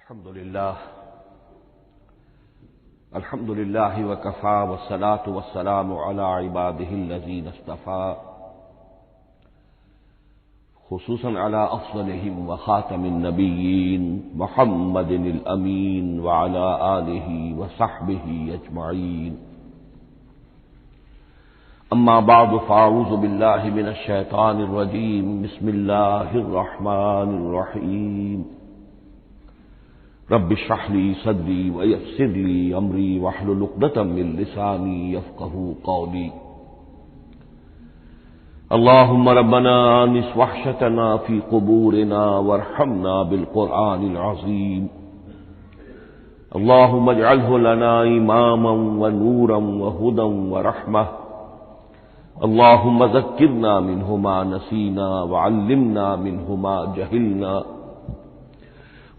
الحمد لله وكفى والصلاة والسلام على عباده الذين اصطفى خصوصا على أفضلهم وخاتم النبيين محمد الأمين وعلى آله وصحبه أجمعين. أما بعد فأعوذ بالله من الشيطان الرجيم. بسم الله الرحمن الرحيم. رب اشرح لي صدري ويسر لي أمري واحلل عقدة من لساني يفقهوا قولي. اللهم ربنا آنس وحشتنا في قبورنا وارحمنا بالقرآن العظيم. اللهم اجعله لنا إماما ونورا وهدى ورحمة. اللهم ذكرنا منه ما نسينا وعلمنا منه ما جهلنا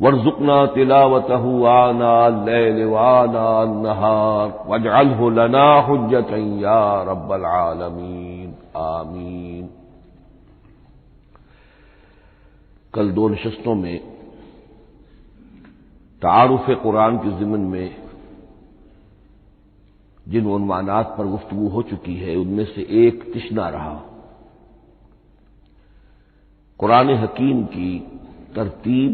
وارزقنا تلاوته آناء الليل وآناء النهار واجعله لنا حجة يا رب العالمين آمین. کل دو نشستوں میں تعارف قرآن کے ضمن میں جن عنوانات پر گفتگو ہو چکی ہے ان میں سے ایک تشنا رہا قرآن حکیم کی ترتیب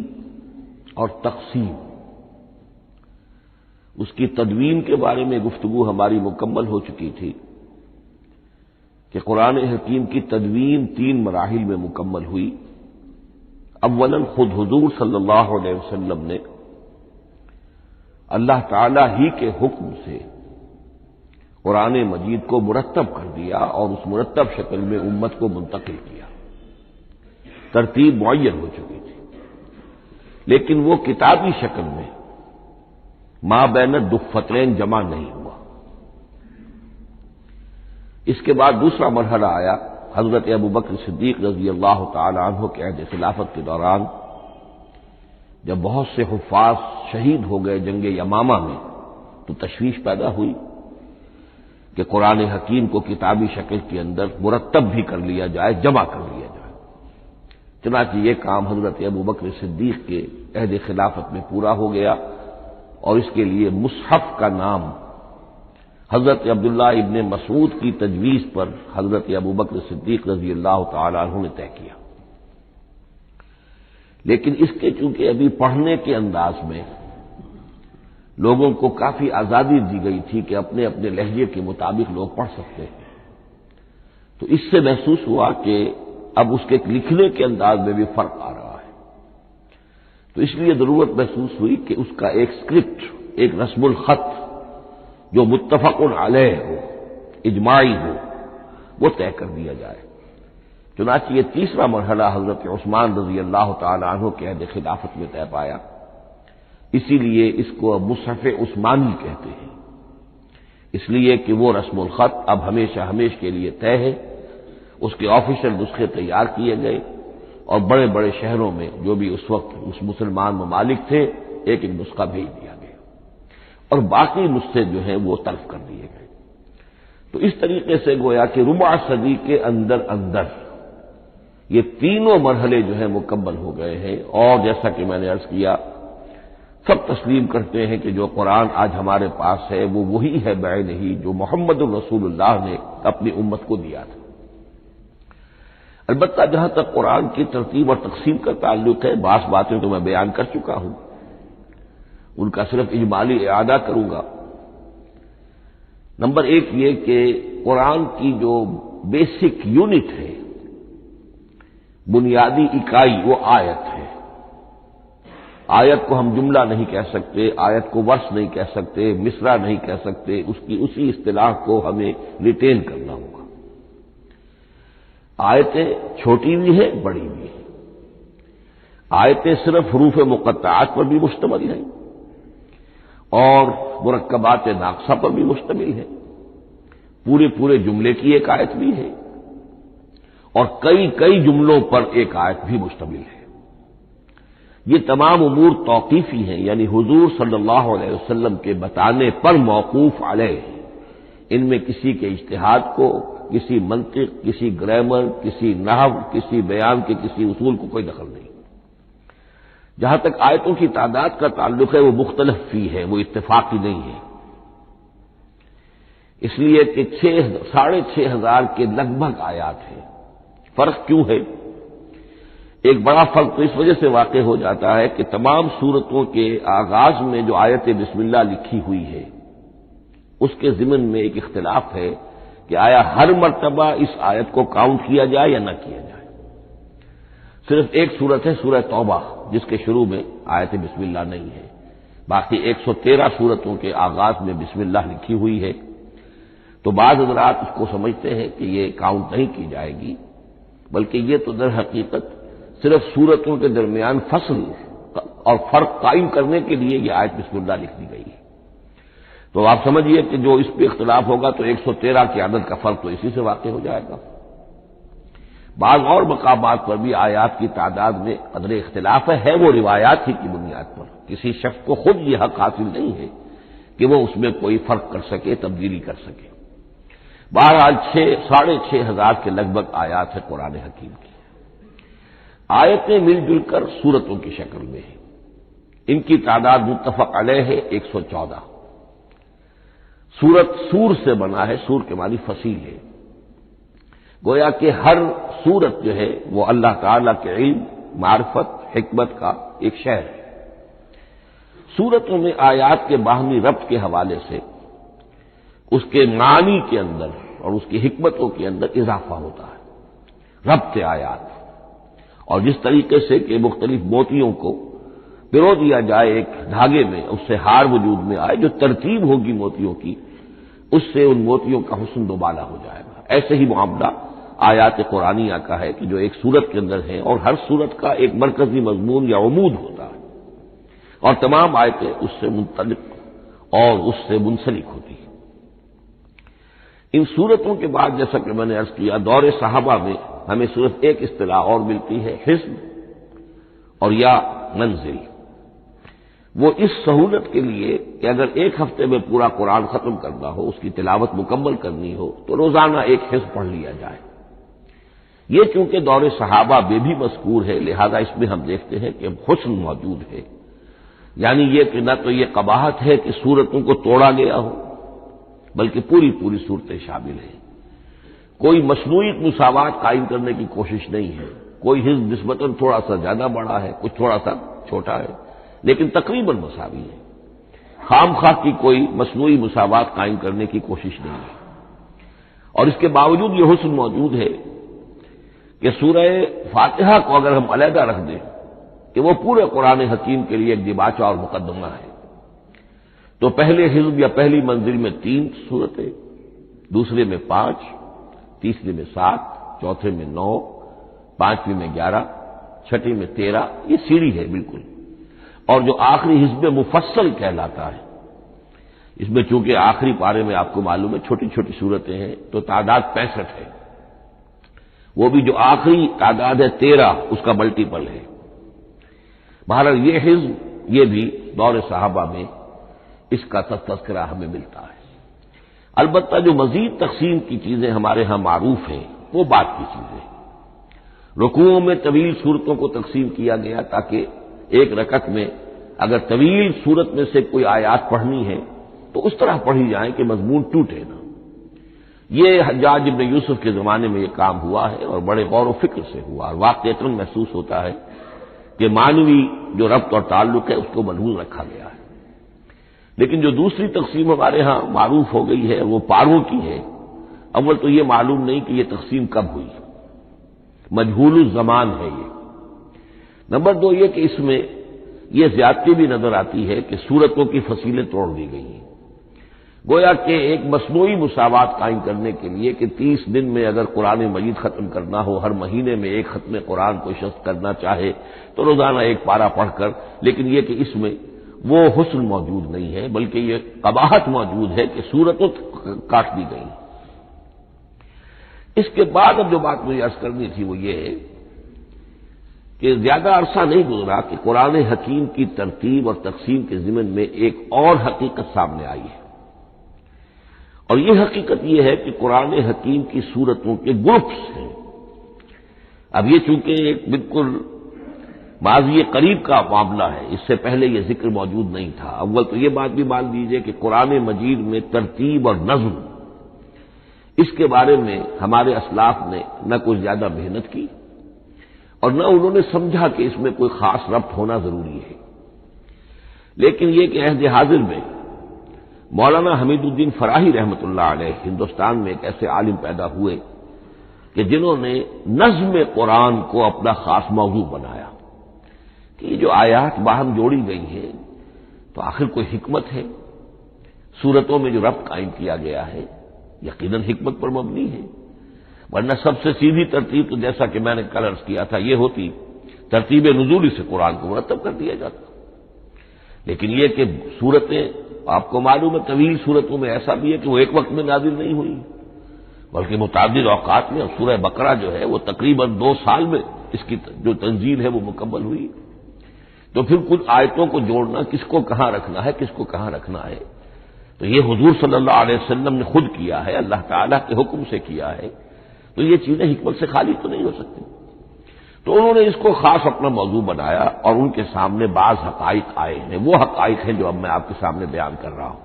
اور تقسیم. اس کی تدوین کے بارے میں گفتگو ہماری مکمل ہو چکی تھی کہ قرآن حکیم کی تدوین 3 مراحل میں مکمل ہوئی. اولا خود حضور صلی اللہ علیہ وسلم نے اللہ تعالی ہی کے حکم سے قرآن مجید کو مرتب کر دیا اور اس مرتب شکل میں امت کو منتقل کیا. ترتیب معین ہو چکی تھی لیکن وہ کتابی شکل میں ما بین الدفتین جمع نہیں ہوا. اس کے بعد دوسرا مرحلہ آیا حضرت ابوبکر صدیق رضی اللہ تعالی عنہ کے عہد خلافت کے دوران، جب بہت سے حفاظ شہید ہو گئے جنگ یمامہ میں تو تشویش پیدا ہوئی کہ قرآن حکیم کو کتابی شکل کے اندر مرتب بھی کر لیا جائے، جمع کر لیا جائے. چنانچہ یہ کام حضرت ابوبکر صدیق کے عہد خلافت میں پورا ہو گیا اور اس کے لیے مصحف کا نام حضرت عبداللہ ابن مسعود کی تجویز پر حضرت ابوبکر صدیق رضی اللہ تعالی عنہ نے طے کیا. لیکن اس کے چونکہ ابھی پڑھنے کے انداز میں لوگوں کو کافی آزادی دی گئی تھی کہ اپنے اپنے لہجے کے مطابق لوگ پڑھ سکتے ہیں، تو اس سے محسوس ہوا کہ اب اس کے لکھنے کے انداز میں بھی فرق آ رہا ہے. تو اس لیے ضرورت محسوس ہوئی کہ اس کا ایک اسکرپٹ، ایک رسم الخط جو متفق علیہ ہو، اجماعی ہو، وہ طے کر دیا جائے. چنانچہ یہ تیسرا مرحلہ حضرت عثمان رضی اللہ تعالی عنہ کے عہد خلافت میں طے پایا. اسی لیے اس کو اب مصحف عثمانی کہتے ہیں، اس لیے کہ وہ رسم الخط اب ہمیشہ ہمیش کے لیے طے ہے. اس کے آفیشیل نسخے تیار کیے گئے اور بڑے بڑے شہروں میں جو بھی اس وقت اس مسلمان ممالک تھے ایک ایک نسخہ بھیج دیا گیا اور باقی نسخے جو ہیں وہ تلف کر دیے گئے. تو اس طریقے سے گویا کہ ربع صدی کے اندر یہ تینوں مرحلے جو ہیں مکمل ہو گئے ہیں. اور جیسا کہ میں نے عرض کیا، سب تسلیم کرتے ہیں کہ جو قرآن آج ہمارے پاس ہے وہ وہی ہے بعینہ ہی جو محمد الرسول اللہ نے اپنی امت کو دیا تھا. البتہ جہاں تک قرآن کی ترتیب اور تقسیم کا تعلق ہے، بعض باتیں تو میں بیان کر چکا ہوں، ان کا صرف اجمالی اعادہ کروں گا. نمبر 1 یہ کہ قرآن کی جو بیسک یونٹ ہے، بنیادی اکائی، وہ آیت ہے. آیت کو ہم جملہ نہیں کہہ سکتے، آیت کو ورس نہیں کہہ سکتے، مصرع نہیں کہہ سکتے، اس کی اسی اصطلاح کو ہمیں ریٹین کرنا ہوگا. آیتیں چھوٹی بھی ہیں، بڑی بھی ہیں. آیتیں صرف حروف مقطعات پر بھی مشتمل ہیں اور مرکبات ناقصہ پر بھی مشتمل ہے. پورے جملے کی ایک آیت بھی ہے اور کئی جملوں پر ایک آیت بھی مشتمل ہے. یہ تمام امور توقیفی ہیں، یعنی حضور صلی اللہ علیہ وسلم کے بتانے پر موقوف علیہ. ان میں کسی کے اجتہاد کو، کسی منطق، کسی گرامر، کسی نحو، کسی بیان کے کسی اصول کو کوئی دخل نہیں. جہاں تک آیتوں کی تعداد کا تعلق ہے وہ مختلف فی ہے، وہ اتفاقی نہیں ہے، اس لیے کہ 6,500 کے لگ بھگ آیات ہیں۔ فرق کیوں ہے؟ ایک بڑا فرق تو اس وجہ سے واقع ہو جاتا ہے کہ تمام سورتوں کے آغاز میں جو آیت بسم اللہ لکھی ہوئی ہے اس کے ضمن میں ایک اختلاف ہے کہ آیا ہر مرتبہ اس آیت کو کاؤنٹ کیا جائے یا نہ کیا جائے۔ صرف ایک سورت ہے سورہ توبہ جس کے شروع میں آیت بسم اللہ نہیں ہے، باقی 113 سورتوں کے آغاز میں بسم اللہ لکھی ہوئی ہے۔ تو بعض حضرات اس کو سمجھتے ہیں کہ یہ کاؤنٹ نہیں کی جائے گی، بلکہ یہ تو در حقیقت صرف سورتوں کے درمیان فصل اور فرق قائم کرنے کے لیے یہ آیت بسم اللہ لکھ دی گئی ہے۔ تو آپ سمجھیے کہ جو اس پہ اختلاف ہوگا تو 113 کی عدد کا فرق تو اسی سے واقع ہو جائے گا۔ بعض اور مقامات پر بھی آیات کی تعداد میں قدر اختلاف ہے وہ روایات ہی کی بنیاد پر، کسی شخص کو خود یہ حق حاصل نہیں ہے کہ وہ اس میں کوئی فرق کر سکے، تبدیلی کر سکے۔ بہرحال 6,500 کے لگ بھگ آیات ہے قرآن حکیم کی۔ آیتیں مل جل کر سورتوں کی شکل میں ہیں، ان کی تعداد متفق علیہ ہے 114۔ سورت سور سے بنا ہے، سور کے معنی فصیل ہے، گویا کہ ہر سورت جو ہے وہ اللہ تعالی کے علم، معرفت، حکمت کا ایک شہر ہے۔ سورتوں میں آیات کے باہمی ربط کے حوالے سے اس کے معنی کے اندر اور اس کی حکمتوں کے اندر اضافہ ہوتا ہے، ربط آیات۔ اور جس طریقے سے کہ مختلف موتیوں کو پرو دیا جائے ایک دھاگے میں، اس سے ہار وجود میں آئے، جو ترتیب ہوگی موتیوں کی اس سے ان موتیوں کا حسن دوبالا ہو جائے گا۔ ایسے ہی معاملہ آیات قرآنیہ کا ہے کہ جو ایک سورت کے اندر ہے اور ہر سورت کا ایک مرکزی مضمون یا عمود ہوتا ہے اور تمام آیتیں اس سے منطلق اور اس سے منسلک ہوتی ہیں۔ ان سورتوں کے بعد جیسا کہ میں نے عرض کیا، دور صحابہ میں ہمیں صرف ایک اصطلاح اور ملتی ہے، حزب اور یا منزل۔ وہ اس سہولت کے لیے کہ اگر ایک ہفتے میں پورا قرآن ختم کرنا ہو، اس کی تلاوت مکمل کرنی ہو تو روزانہ ایک حزب پڑھ لیا جائے۔ یہ چونکہ دور صحابہ میں بھی مذکور ہے، لہذا اس میں ہم دیکھتے ہیں کہ حسن موجود ہے، یعنی یہ کہ نہ تو یہ قباحت ہے کہ سورتوں کو توڑا گیا ہو، بلکہ پوری صورتیں شامل ہیں۔ کوئی مصنوعی مساوات قائم کرنے کی کوشش نہیں ہے، کوئی حزب نسبتاً تھوڑا سا زیادہ بڑا ہے، کچھ تھوڑا سا چھوٹا ہے، لیکن تقریباً مساوی ہے۔ خام خواہ کی کوئی مصنوعی مساوات قائم کرنے کی کوشش نہیں ہے۔ اور اس کے باوجود یہ حسن موجود ہے کہ سورہ فاتحہ کو اگر ہم علیحدہ رکھ دیں کہ وہ پورے قرآن حکیم کے لیے ایک دباچہ اور مقدمہ ہے، تو پہلے حزب یا پہلی منزل میں 3 سورتیں، دوسرے میں 5، تیسرے میں 7، چوتھے میں 9، پانچویں میں 11، چھٹی میں 13، یہ سیڑھی ہے بالکل۔ اور جو آخری حزب مفصل کہلاتا ہے، اس میں چونکہ آخری پارے میں آپ کو معلوم ہے چھوٹی چھوٹی صورتیں ہیں تو تعداد 65 ہے، وہ بھی جو آخری تعداد ہے 13 اس کا ملٹیپل ہے۔ بہرحال یہ حزب یہ بھی دور صحابہ میں اس کا تذکرہ ہمیں ملتا ہے۔ البتہ جو مزید تقسیم کی چیزیں ہمارے ہاں معروف ہیں وہ بات کی چیزیں، رکوعوں میں طویل صورتوں کو تقسیم کیا گیا تاکہ ایک رکعت میں اگر طویل صورت میں سے کوئی آیات پڑھنی ہے تو اس طرح پڑھی جائیں کہ مضمون ٹوٹے نہ۔ یہ حجاج ابن یوسف کے زمانے میں یہ کام ہوا ہے اور بڑے غور و فکر سے ہوا، اور واقعتاً محسوس ہوتا ہے کہ معنوی جو ربط اور تعلق ہے اس کو ملحوظ رکھا گیا ہے۔ لیکن جو دوسری تقسیم ہمارے ہاں معروف ہو گئی ہے وہ پاروں کی ہے۔ اول تو یہ معلوم نہیں کہ یہ تقسیم کب ہوئی، مجہول الزمان ہے یہ۔ نمبر 2 یہ کہ اس میں یہ زیادتی بھی نظر آتی ہے کہ سورتوں کی فصیلیں توڑ دی گئی ہیں، گویا کہ ایک مصنوعی مساوات قائم کرنے کے لیے کہ 30 دن میں اگر قرآن مجید ختم کرنا ہو، ہر مہینے میں ایک ختم قرآن کوئی شخص کرنا چاہے تو روزانہ ایک پارہ پڑھ کر، لیکن یہ کہ اس میں وہ حسن موجود نہیں ہے بلکہ یہ قباحت موجود ہے کہ سورتوں کاٹ دی گئی۔ اس کے بعد اب جو بات مجھے عرض کرنی تھی وہ یہ ہے کہ زیادہ عرصہ نہیں گزرا کہ قرآن حکیم کی ترتیب اور تقسیم کے ضمن میں ایک اور حقیقت سامنے آئی ہے، اور یہ حقیقت یہ ہے کہ قرآن حکیم کی سورتوں کے گروپس ہیں۔ اب یہ چونکہ ایک بالکل ماضی قریب کا معاملہ ہے، اس سے پہلے یہ ذکر موجود نہیں تھا۔ اول تو یہ بات بھی مان لیجئے کہ قرآن مجید میں ترتیب اور نظم، اس کے بارے میں ہمارے اسلاف نے نہ کوئی زیادہ محنت کی اور نہ انہوں نے سمجھا کہ اس میں کوئی خاص ربط ہونا ضروری ہے۔ لیکن یہ کہ عہد حاضر میں مولانا حمید الدین فراہی رحمۃ اللہ علیہ ہندوستان میں ایک ایسے عالم پیدا ہوئے کہ جنہوں نے نظم قرآن کو اپنا خاص موضوع بنایا کہ یہ جو آیات باہم جوڑی گئی ہیں تو آخر کوئی حکمت ہے، سورتوں میں جو ربط قائم کیا گیا ہے یقیناً حکمت پر مبنی ہے، ورنہ سب سے سیدھی ترتیب تو جیسا کہ میں نے کل عرض کیا تھا یہ ہوتی ترتیب نزولی سے قرآن کو مرتب کر دیا جاتا۔ لیکن یہ کہ سورتیں آپ کو معلوم ہے طویل سورتوں میں ایسا بھی ہے کہ وہ ایک وقت میں نازل نہیں ہوئی بلکہ متعدد اوقات میں، اور سورہ بقرہ جو ہے وہ تقریباً 2 سال میں اس کی جو تنزیل ہے وہ مکمل ہوئی۔ تو پھر کچھ آیتوں کو جوڑنا، کس کو کہاں رکھنا ہے، کس کو کہاں رکھنا ہے، تو یہ حضور صلی اللہ علیہ وسلم نے خود کیا ہے، اللہ تعالیٰ کے حکم سے کیا ہے، تو یہ چیزیں حکمت سے خالی تو نہیں ہو سکتی۔ تو انہوں نے اس کو خاص اپنا موضوع بنایا اور ان کے سامنے بعض حقائق آئے ہیں، وہ حقائق ہیں جو اب میں آپ کے سامنے بیان کر رہا ہوں۔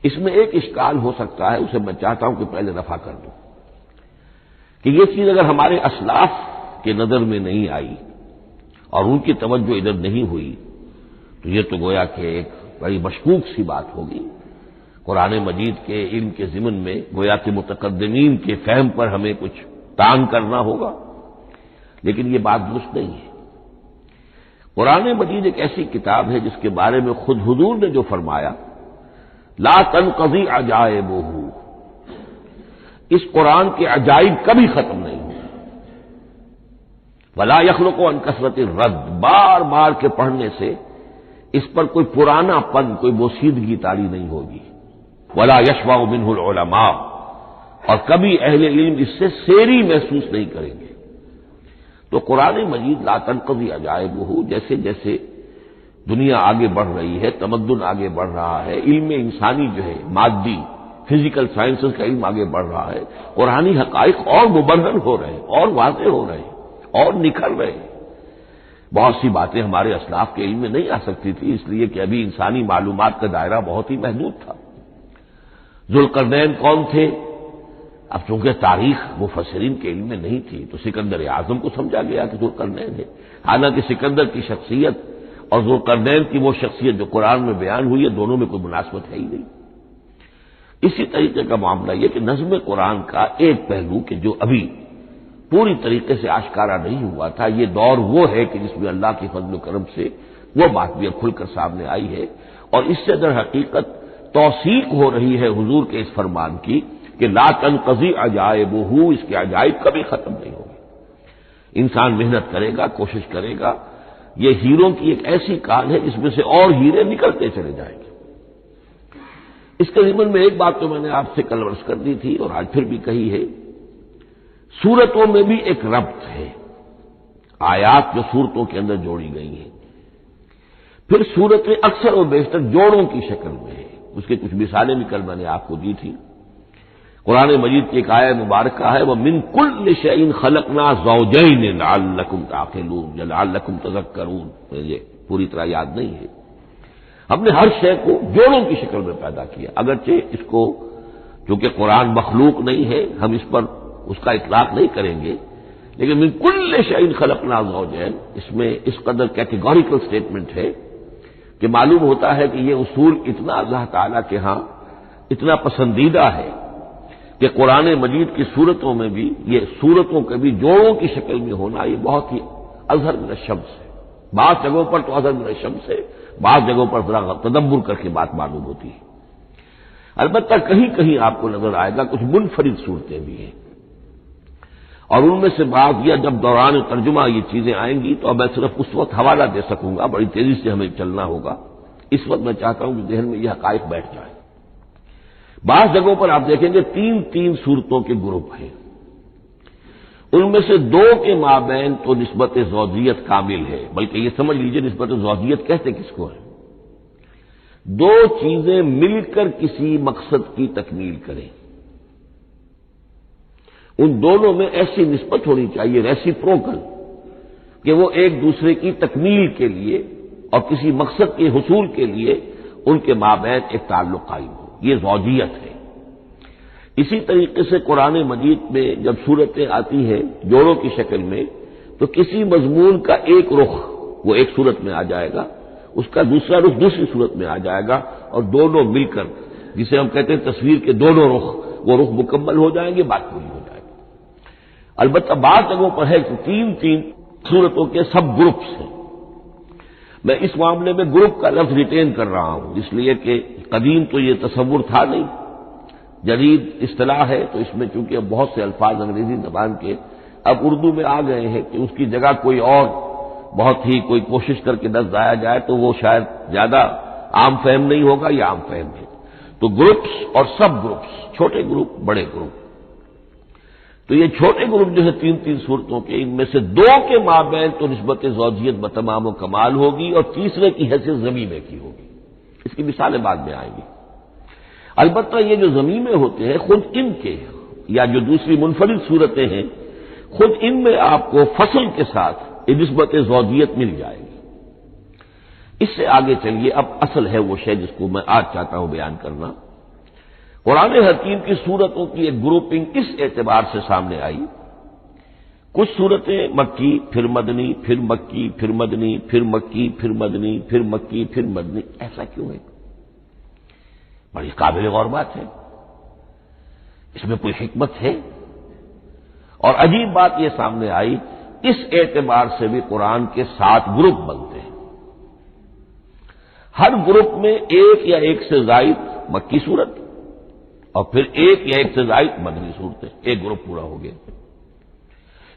اس میں ایک اشکال ہو سکتا ہے، اسے میں چاہتا ہوں کہ پہلے رفع کر دوں کہ یہ چیز اگر ہمارے اسلاف کے نظر میں نہیں آئی اور ان کی توجہ ادھر نہیں ہوئی تو یہ تو گویا کہ ایک بڑی مشکوک سی بات ہوگی۔ قرآن مجید کے علم کے ضمن میں گویا کہ متقدمین کے فہم پر ہمیں کچھ تانگ کرنا ہوگا، لیکن یہ بات درست نہیں ہے۔ قرآن مجید ایک ایسی کتاب ہے جس کے بارے میں خود حضور نے جو فرمایا لا تنقضی عجائبہ، اس قرآن کے عجائب کبھی ختم نہیں ہوں، ولا یخلق عن کثرت الرد، بار بار کے پڑھنے سے اس پر کوئی پرانا پن، کوئی بوسیدگی طاری نہیں ہوگی، ولا یشبع منہ العلماء، اور کبھی اہل علم اس سے سیری محسوس نہیں کریں گے۔ تو قرآن مجید لا تنقضی عجائبہ، جیسے جیسے دنیا آگے بڑھ رہی ہے، تمدن آگے بڑھ رہا ہے، علم انسانی جو ہے مادی فزیکل سائنسز کا علم آگے بڑھ رہا ہے، قرآنی حقائق اور مبرہن ہو رہے ہیں اور واضح ہو رہے ہیں اور نکھر رہے ہیں۔ بہت سی باتیں ہمارے اسلاف کے علم میں نہیں آ سکتی تھی، اس لیے کہ ابھی انسانی معلومات کا دائرہ بہت ہی محدود تھا۔ ذوالقرنین کون تھے؟ اب چونکہ تاریخ مفسرین کے علم میں نہیں تھی تو سکندر اعظم کو سمجھا گیا کہ ذوالقرنین ہے، حالانکہ سکندر کی شخصیت اور ذوالقرنین کی وہ شخصیت جو قرآن میں بیان ہوئی ہے دونوں میں کوئی مناسبت ہے ہی نہیں۔ اسی طریقے کا معاملہ یہ کہ نظم قرآن کا ایک پہلو کہ جو ابھی پوری طریقے سے آشکارا نہیں ہوا تھا، یہ دور وہ ہے کہ جس میں اللہ کی فضل و کرم سے وہ بات بھی اب کھل کر سامنے آئی ہے، اور اس سے در حقیقت توثیق ہو رہی ہے حضور کے اس فرمان کی کہ لا تنقضی عجائبہ، اس کے عجائب کبھی ختم نہیں ہوں گے۔ انسان محنت کرے گا، کوشش کرے گا، یہ ہیروں کی ایک ایسی کان ہے جس میں سے اور ہیرے نکلتے چلے جائیں گے۔ اس کے ضمن میں ایک بات تو میں نے آپ سے کل عرض کر دی تھی اور آج پھر بھی کہی ہے، سورتوں میں بھی ایک ربط ہے، آیات جو سورتوں کے اندر جوڑی گئی ہیں، پھر سورتیں اکثر و بیشتر جوڑوں کی شکل میں ہے۔ اس کے کچھ مثالیں بھی کل میں نے آپ کو دی تھی۔ قرآن مجید کی ایک آیت مبارکہ ہے وَمِن كُلِّ شَيْءٍ خَلَقْنَا زَوْجَيْنِ لَعَلَّكُمْ تَعْقِلُونَ یا لَعَلَّكُمْ تَذَكَّرُونَ، مجھے پوری طرح یاد نہیں ہے۔ ہم نے ہر شے کو جوڑوں کی شکل میں پیدا کیا، اگرچہ اس کو چونکہ قرآن مخلوق نہیں ہے ہم اس پر اس کا اطلاق نہیں کریں گے، لیکن من كُلِّ شَيْءٍ خَلَقْنَا زَوْجَيْنِ اس میں اس قدر کیٹیگوریکل سٹیٹمنٹ ہے کہ معلوم ہوتا ہے کہ یہ اصول اتنا اللہ تعالیٰ کے ہاں اتنا پسندیدہ ہے کہ قرآن مجید کی صورتوں میں بھی یہ صورتوں کے بھی جوڑوں کی شکل میں ہونا یہ بہت ہی اظہر من الشمس ہے۔ بعض جگہوں پر تو اظہر من الشمس ہے، بعض جگہوں پر ذرا تدبر کر کے بات معلوم ہوتی ہے۔ البتہ کہیں کہیں آپ کو نظر آئے گا کچھ منفرد صورتیں بھی ہیں، اور ان میں سے بعض یا جب دوران ترجمہ یہ چیزیں آئیں گی تو اب میں صرف اس وقت حوالہ دے سکوں گا، بڑی تیزی سے ہمیں چلنا ہوگا۔ اس وقت میں چاہتا ہوں کہ ذہن میں یہ حقائق بیٹھ جائیں۔ بعض جگہوں پر آپ دیکھیں گے 3 صورتوں کے گروپ ہیں، ان میں سے 2 کے مابین تو نسبت زوجیت کامل ہے، بلکہ یہ سمجھ لیجئے نسبت زوجیت کہتے کس کو ہے؟ 2 چیزیں مل کر کسی مقصد کی تکمیل کریں، ان دونوں میں ایسی نسبت ہونی چاہیے ریسیپروکل کہ وہ ایک دوسرے کی تکمیل کے لیے اور کسی مقصد کے حصول کے لیے ان کے مابین ایک تعلق قائم ہو، یہ زوجیت ہے۔ اسی طریقے سے قرآن مجید میں جب صورتیں آتی ہیں جوڑوں کی شکل میں، تو کسی مضمون کا ایک رخ وہ ایک صورت میں آ جائے گا، اس کا دوسرا رخ دوسری صورت میں آ جائے گا، اور دونوں مل کر، جسے ہم کہتے ہیں تصویر کے دونوں رخ، وہ رخ مکمل ہو جائیں گے، بات پوری ہو جائے گی۔ البتہ بعض جگہوں پر ہے کہ تین صورتوں کے سب گروپس ہیں۔ میں اس معاملے میں گروپ کا لفظ ریٹین کر رہا ہوں، اس لیے کہ قدیم تو یہ تصور تھا نہیں، جدید اصطلاح ہے، تو اس میں چونکہ اب بہت سے الفاظ انگریزی زبان کے اب اردو میں آ گئے ہیں کہ اس کی جگہ کوئی اور بہت ہی کوئی کوشش کر کے لفظ آیا جائے تو وہ شاید زیادہ عام فہم نہیں ہوگا، یا عام فہم ہے۔ تو گروپس اور سب گروپس، چھوٹے گروپ بڑے گروپ، تو یہ چھوٹے گروپ جو ہے تین صورتوں کے، ان میں سے دو کے مابین تو نسبت زوجیت بتمام و کمال ہوگی، اور تیسرے کی حیثیت ضمیمے کی ہوگی۔ اس کی مثالیں بعد میں آئیں گی۔ البتہ یہ جو ضمیمے ہوتے ہیں خود ان کے، یا جو دوسری منفرد صورتیں ہیں، خود ان میں آپ کو فصل کے ساتھ نسبت زوجیت مل جائے گی۔ اس سے آگے چلیے، اب اصل ہے وہ شے جس کو میں آج چاہتا ہوں بیان کرنا۔ قرآن حکیم کی صورتوں کی ایک گروپنگ اس اعتبار سے سامنے آئی، کچھ صورتیں مکی، پھر مدنی، پھر مکی، پھر مدنی، پھر مکی، پھر مدنی، پھر مکی، پھر مدنی۔ ایسا کیوں ہے؟ بڑی قابل غور بات ہے، اس میں کوئی حکمت ہے؟ اور عجیب بات یہ سامنے آئی، اس اعتبار سے بھی قرآن کے 7 گروپ بنتے ہیں، ہر گروپ میں ایک یا ایک سے زائد مکی صورت، اور پھر ایک یا ایک سے زائد مدنی صورتیں، ایک گروپ پورا ہو گیا۔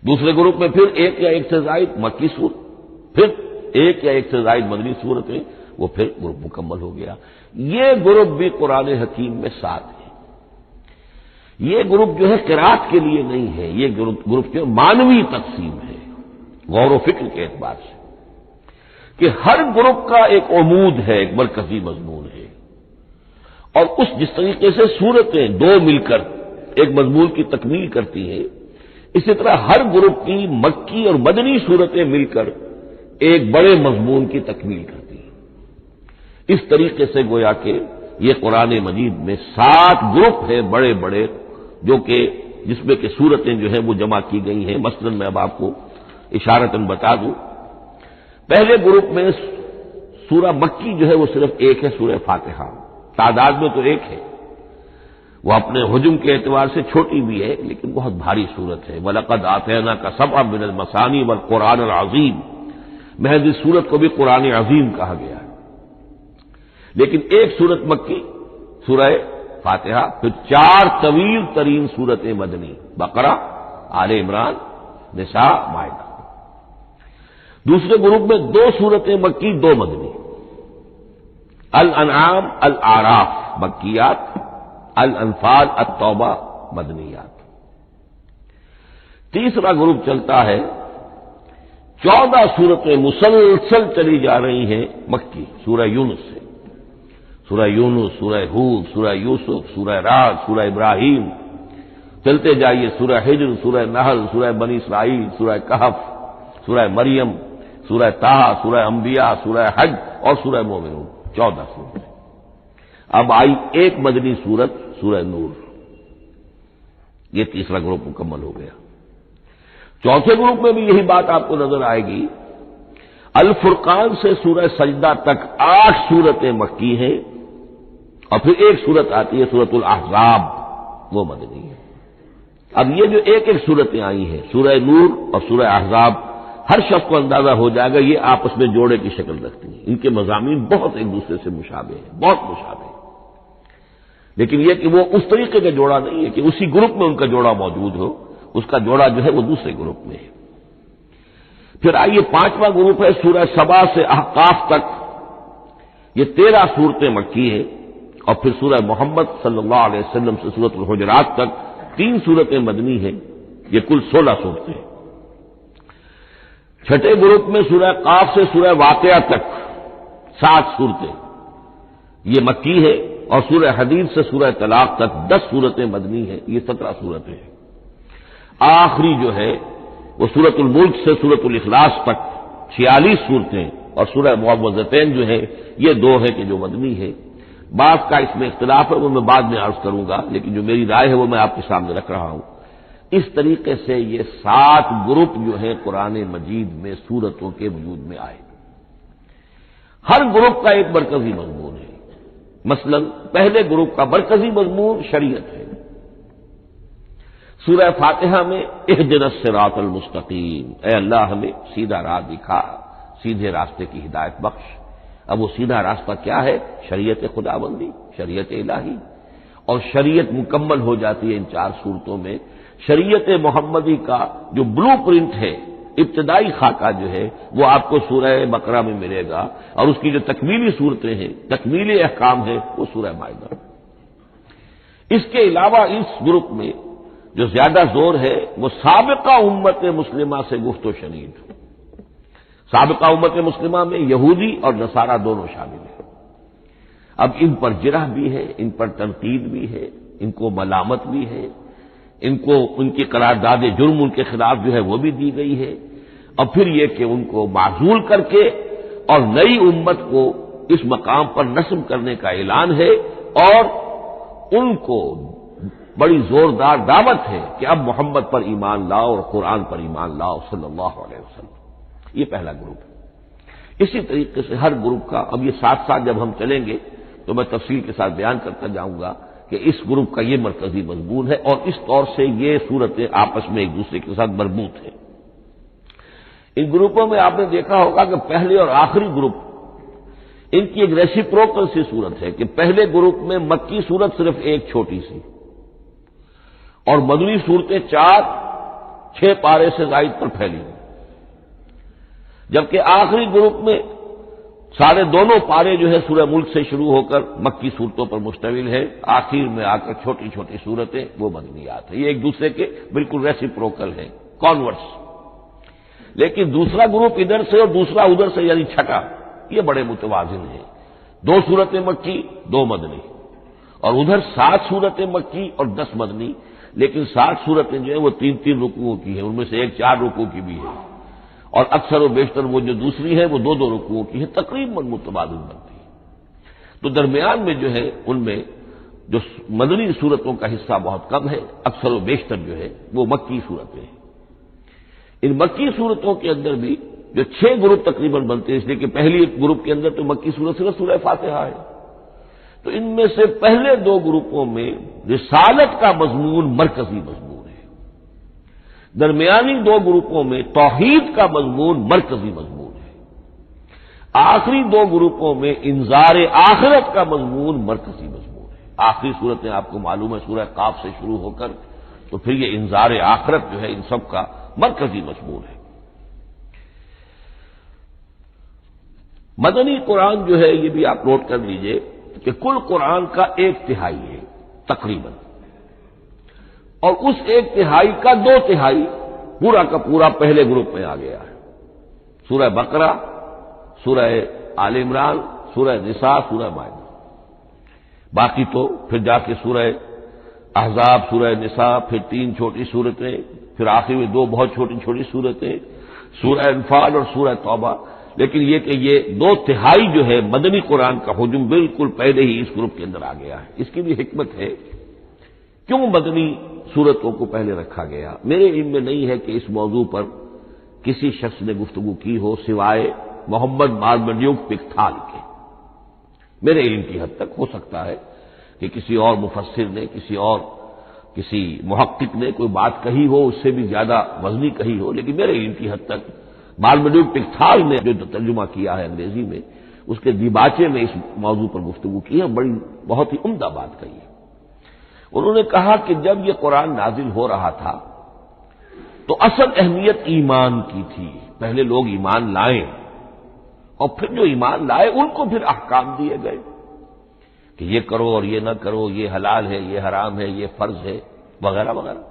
دوسرے گروپ میں پھر ایک یا ایک سے زائد مکی صورت، پھر ایک یا ایک سے زائد مدنی صورتیں، وہ پھر گروپ مکمل ہو گیا۔ یہ گروپ بھی قرآن حکیم میں 7 ہے۔ یہ گروپ جو ہے قرات کے لیے نہیں ہے، یہ گروپ جو مانوی تقسیم ہے، غور و فکر کے اعتبار سے، کہ ہر گروپ کا ایک عمود ہے، ایک مرکزی مضمون ہے، اور جس طریقے سے صورتیں دو مل کر ایک مضمون کی تکمیل کرتی ہیں، اسی طرح ہر گروپ کی مکی اور مدنی صورتیں مل کر ایک بڑے مضمون کی تکمیل کرتی ہیں۔ اس طریقے سے گویا کہ یہ قرآن مجید میں 7 گروپ ہیں بڑے بڑے، جو کہ جس میں کہ صورتیں جو ہیں وہ جمع کی گئی ہیں۔ مثلا میں اب آپ کو اشارتاً بتا دوں، پہلے گروپ میں سورہ مکی جو ہے وہ صرف ایک ہے، سورہ فاتحہ، تعداد میں تو ایک ہے، وہ اپنے حجم کے اعتبار سے چھوٹی بھی ہے لیکن بہت بھاری صورت ہے۔ وَلَقَدْ آتَيْنَاكَ سَبْعًا مِنَ الْمَثَانِي وَالْقُرْآنَ الْعَظِيمِ، محض اس صورت کو بھی قرآن عظیم کہا گیا ہے۔ لیکن ایک صورت مکی، سورہ فاتحہ، پھر 4 طویل ترین صورتیں مدنی، بقرہ، آل عمران، نساء، مائدہ۔ دوسرے گروپ میں 2 صورتیں مکی، 2 مدنی، الانعام، الاعراف مکیات، الانفال، التوبہ مدنیات۔ تیسرا گروپ چلتا ہے، 14 صورتیں مسلسل چلی جا رہی ہیں مکی، سورہ یونس سے، سورہ یونس، سورہ ہود، سورہ یوسف، سورہ رعد، سورہ ابراہیم، چلتے جائیے، سورہ ہجر، سورہ نحل، سورہ بنی اسرائیل، سورہ کہف، سورہ مریم، سورہ طٰہٰ، سورہ انبیاء، سورہ حج اور سورہ مومنون، 14 صورتیں۔ اب آئی ایک مدنی صورت، سورہ نور۔ یہ تیسرا گروپ مکمل ہو گیا۔ چوتھے گروپ میں بھی یہی بات آپ کو نظر آئے گی۔ الفرقان سے سورہ سجدہ تک 8 صورتیں مکی ہیں، اور پھر ایک صورت آتی ہے سورۃ الاحزاب، وہ مدنی ہے۔ اب یہ جو ایک ایک صورتیں آئی ہیں، سورہ نور اور سورہ احزاب، ہر شخص کو اندازہ ہو جائے گا یہ آپس میں جوڑے کی شکل رکھتی ہیں، ان کے مضامین بہت ایک دوسرے سے مشابہ ہیں، بہت مشابہ ہیں، لیکن یہ کہ وہ اس طریقے کا جوڑا نہیں ہے کہ اسی گروپ میں ان کا جوڑا موجود ہو، اس کا جوڑا جو ہے وہ دوسرے گروپ میں ہے۔ پھر آئیے 5واں گروپ ہے، سورہ سبا سے احقاف تک، یہ 13 صورتیں مکی ہیں، اور پھر سورہ محمد صلی اللہ علیہ وسلم سے سورۃ الحجرات تک 3 صورتیں مدنی ہیں، یہ کل 16 صورتیں ہیں۔ چھٹے گروپ میں سورہ قاف سے سورہ واقعہ تک 7 صورتیں، یہ مکی ہے، اور سورہ حدید سے سورہ طلاق تک 10 صورتیں مدنی ہیں، یہ 17 صورتیں ہیں۔ آخری جو ہے وہ سورۃ الملک سے سورۃ الاخلاص تک 46 صورتیں اور سورہ معوذتین جو ہے یہ 2 ہے کہ جو مدنی ہے. بعض کا اس میں اختلاف ہے وہ میں بعد میں عرض کروں گا، لیکن جو میری رائے ہے وہ میں آپ کے سامنے رکھ رہا ہوں. اس طریقے سے یہ 7 گروپ جو ہے قرآن مجید میں سورتوں کے وجود میں آئے. ہر گروپ کا ایک مرکزی مضمون ہے. مثلا پہلے گروپ کا مرکزی مضمون شریعت ہے. سورہ فاتحہ میں اہدنا الصراط المستقیم، اے اللہ ہمیں سیدھا راہ دکھا، سیدھے راستے کی ہدایت بخش. اب وہ سیدھا راستہ کیا ہے؟ شریعت خداوندی، شریعت الہی. اور شریعت مکمل ہو جاتی ہے ان 4 صورتوں میں. شریعت محمدی کا جو بلو پرنٹ ہے، ابتدائی خاکہ جو ہے وہ آپ کو سورہ بقرہ میں ملے گا، اور اس کی جو تکمیلی صورتیں ہیں، تکمیلی احکام ہیں، وہ سورہ مائدہ. اس کے علاوہ اس گروپ میں جو زیادہ زور ہے وہ سابقہ امت مسلمہ سے گفت و شنید. سابقہ امت مسلمہ میں یہودی اور نصارہ دونوں شامل ہیں. اب ان پر جرح بھی ہے، ان پر تنقید بھی ہے، ان کو ملامت بھی ہے، ان کو ان کی قرارداد جرم ان کے خلاف جو ہے وہ بھی دی گئی ہے. اور پھر یہ کہ ان کو معزول کر کے اور نئی امت کو اس مقام پر نصب کرنے کا اعلان ہے، اور ان کو بڑی زوردار دعوت ہے کہ اب محمد پر ایمان لاؤ اور قرآن پر ایمان لاؤ صلی اللہ علیہ وسلم. یہ پہلا گروپ ہے. اسی طریقے سے ہر گروپ کا اب یہ ساتھ ساتھ جب ہم چلیں گے تو میں تفصیل کے ساتھ بیان کرتا جاؤں گا کہ اس گروپ کا یہ مرکزی مضمون ہے، اور اس طور سے یہ صورتیں آپس میں ایک دوسرے کے ساتھ مربوط ہیں. ان گروپوں میں آپ نے دیکھا ہوگا کہ پہلے اور آخری گروپ ان کی ایک ریسیپروکل سی صورت ہے کہ پہلے گروپ میں مکی صورت صرف ایک چھوٹی سی اور مدنی صورتیں 4-6 پارے سے زائد پر پھیلی، جبکہ آخری گروپ میں سارے دونوں پارے جو ہے سورہ ملک سے شروع ہو کر مکی صورتوں پر مشتمل ہے. آخر میں آ کر چھوٹی چھوٹی صورتیں وہ مدنیات ہیں. یہ ایک دوسرے کے بالکل ریسیپروکل ہیں، کانورٹس. لیکن دوسرا گروپ ادھر سے اور دوسرا ادھر سے، یعنی چھٹا، یہ بڑے متوازن ہیں. 2 صورتیں مکی، 2 مدنی، اور ادھر 7 صورتیں مکی اور 10 مدنی. لیکن 7 صورتیں جو ہیں وہ 3-3 رکوعوں کی ہیں، ان میں سے ایک 4 رکوع کی بھی ہے، اور اکثر و بیشتر وہ جو دوسری ہے وہ 2-2 رکوعوں کی ہے، تقریباً متبادل بنتی ہے. تو درمیان میں جو ہے ان میں جو مدنی صورتوں کا حصہ بہت کم ہے، اکثر و بیشتر جو ہے وہ مکی صورتیں ہیں. ان مکی صورتوں کے اندر بھی جو 6 گروپ تقریباً بنتے ہیں، اس لیے کہ پہلی گروپ کے اندر تو مکی صورت صرف سورہ فاتحہ ہے. تو ان میں سے پہلے 2 گروپوں میں رسالت کا مضمون مرکزی مضمون ہے. درمیانی 2 گروپوں میں توحید کا مضمون مرکزی مضمون ہے. آخری 2 گروپوں میں انذار آخرت کا مضمون مرکزی مضمون ہے. آخری صورتیں آپ کو معلوم ہے سورہ قاف سے شروع ہو کر، تو پھر یہ انذار آخرت جو ہے ان سب کا مرکزی مضمون ہے. مدنی قرآن جو ہے یہ بھی آپ نوٹ کر لیجئے کہ کل قرآن کا 1/3 ہے تقریباً، اور اس 1/3 کا 2/3 پورا کا پورا پہلے گروپ میں آ گیا ہے. سورہ بقرہ، سورہ آل عمران، سورہ نساء، سورہ مائدہ. باقی تو پھر جا کے سورہ احزاب، سورہ نساء، پھر 3 چھوٹی صورتیں، پھر آخر میں 2 بہت چھوٹی چھوٹی صورتیں، سورہ انفال اور سورہ توبہ. لیکن یہ کہ یہ 2/3 جو ہے مدنی قرآن کا حجم بالکل پہلے ہی اس گروپ کے اندر آ گیا ہے. اس کی بھی حکمت ہے کیوں مدنی صورتوں کو پہلے رکھا گیا. میرے علم میں نہیں ہے کہ اس موضوع پر کسی شخص نے گفتگو کی ہو سوائے محمد مارمڈیوک پکتھال کے. میرے علم کی حد تک ہو سکتا ہے کہ کسی اور مفسر نے، کسی محقق نے کوئی بات کہی ہو اس سے بھی زیادہ وزنی کہی ہو، لیکن میرے علم کی حد تک مارمڈیوک پکتھال نے جو ترجمہ کیا ہے انگریزی میں، اس کے دیباچے میں اس موضوع پر گفتگو کی ہے، بہت ہی عمدہ بات کہی ہے. انہوں نے کہا کہ جب یہ قرآن نازل ہو رہا تھا تو اصل اہمیت ایمان کی تھی. پہلے لوگ ایمان لائیں اور پھر جو ایمان لائے ان کو پھر احکام دیے گئے کہ یہ کرو اور یہ نہ کرو، یہ حلال ہے، یہ حرام ہے، یہ فرض ہے، وغیرہ وغیرہ.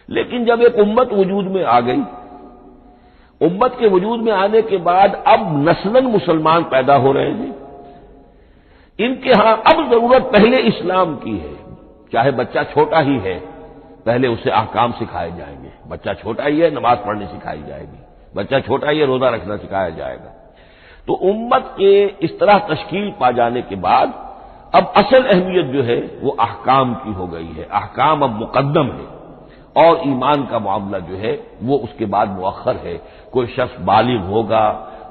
لیکن جب ایک امت وجود میں آ گئی، امت کے وجود میں آنے کے بعد اب نسلاً مسلمان پیدا ہو رہے ہیں. ان کے ہاں اب ضرورت پہلے اسلام کی ہے، چاہے بچہ چھوٹا ہی ہے، پہلے اسے احکام سکھائے جائیں گے. بچہ چھوٹا ہی ہے، نماز پڑھنی سکھائی جائے گی. بچہ چھوٹا ہی ہے، روزہ رکھنا سکھایا جائے گا. تو امت کے اس طرح تشکیل پا جانے کے بعد اب اصل اہمیت جو ہے وہ احکام کی ہو گئی ہے. احکام اب مقدم ہے اور ایمان کا معاملہ جو ہے وہ اس کے بعد مؤخر ہے. کوئی شخص بالغ ہوگا،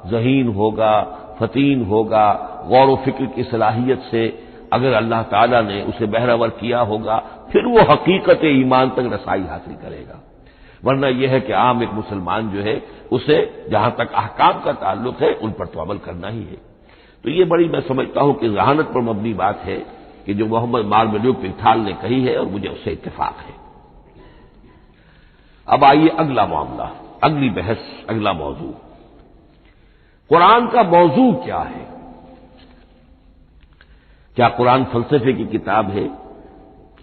ذہین ہوگا، فطین ہوگا، غور و فکر کی صلاحیت سے اگر اللہ تعالیٰ نے اسے بہرور کیا ہوگا پھر وہ حقیقت ایمان تک رسائی حاصل کرے گا. ورنہ یہ ہے کہ عام ایک مسلمان جو ہے اسے جہاں تک احکام کا تعلق ہے ان پر تو عمل کرنا ہی ہے. تو یہ بڑی میں سمجھتا ہوں کہ ذہانت پر مبنی بات ہے کہ جو محمد مارملیو پنتھال نے کہی ہے اور مجھے اس سے اتفاق ہے. اب آئیے اگلا معاملہ، اگلی بحث، اگلا موضوع. قرآن کا موضوع کیا ہے؟ کیا قرآن فلسفے کی کتاب ہے،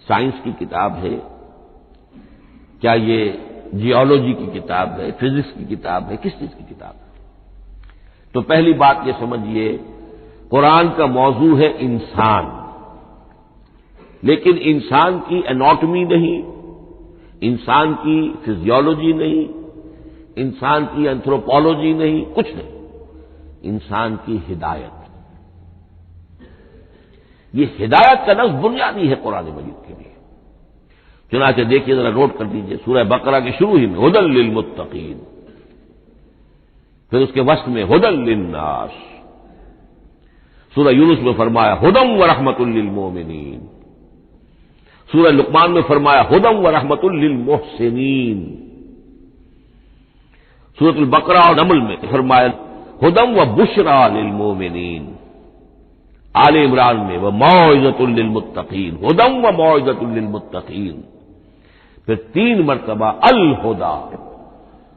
سائنس کی کتاب ہے؟ کیا یہ جیولوجی کی کتاب ہے، فزکس کی کتاب ہے، کس چیز کی کتاب ہے؟ تو پہلی بات یہ سمجھیے، قرآن کا موضوع ہے انسان، لیکن انسان کی اناٹمی نہیں، انسان کی فزیولوجی نہیں، انسان کی اینتھروپولوجی نہیں، کچھ نہیں، انسان کی ہدایت. یہ ہدایت کا لفظ بنیادی ہے قرآن مجید کے لیے. چنانچہ دیکھیے ذرا نوٹ کر دیجیے، سورہ بقرہ کے شروع ہی میں ہدی للمتقین، پھر اس کے وسط میں ہدی للناس. سورہ یونس میں فرمایا ہدی ورحمۃ للمؤمنین. سورہ لقمان میں فرمایا ہدی ورحمۃ للمحسنین. سورۃ البقرہ اور نمل میں فرمایا ہدی وبشریٰ للمؤمنین. آل عمران میں وموعظۃ للمتقین، ہدی وموعظۃ للمتقین. پھر 3 مرتبہ الہدی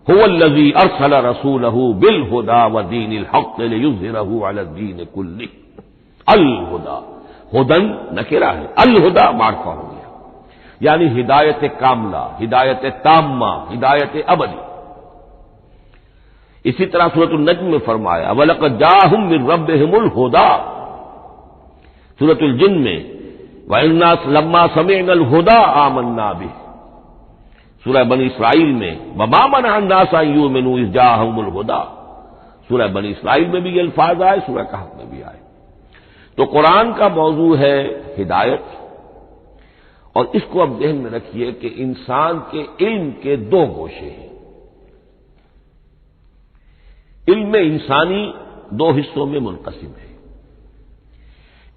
هو الذی ارسل رسولہ بالہدی ودین الحق لیظہرہ علی الدین کلہ. الہدی، ہدن نکرہ ہے، الہدی معرفہ ہو گیا، یعنی ہدایت کاملہ، ہدایت تامہ، ہدایت ابدی. اسی طرح سورۃ النجم میں فرمایا وَلَقَدْ جَاءَهُم مِّن رَّبِّهِمُ الْهُدَىٰ. سورۃ الجن میں وَإِنَّا لَمَّا سَمِعْنَا الْهُدَىٰ آمَنَّا بِهِ. سورہ بنی اسرائیل میں وَمَا مَنَعَ النَّاسَ أَن يُؤْمِنُوا إِذْ جَاءَهُمُ الْهُدَىٰ. سورہ بنی اسرائیل میں بھی یہ الفاظ آئے، سورہ کہف میں بھی آئے. تو قرآن کا موضوع ہے ہدایت، اور اس کو اب ذہن میں رکھیے کہ انسان کے علم کے 2 گوشے ہیں. علم انسانی 2 حصوں میں منقسم ہے.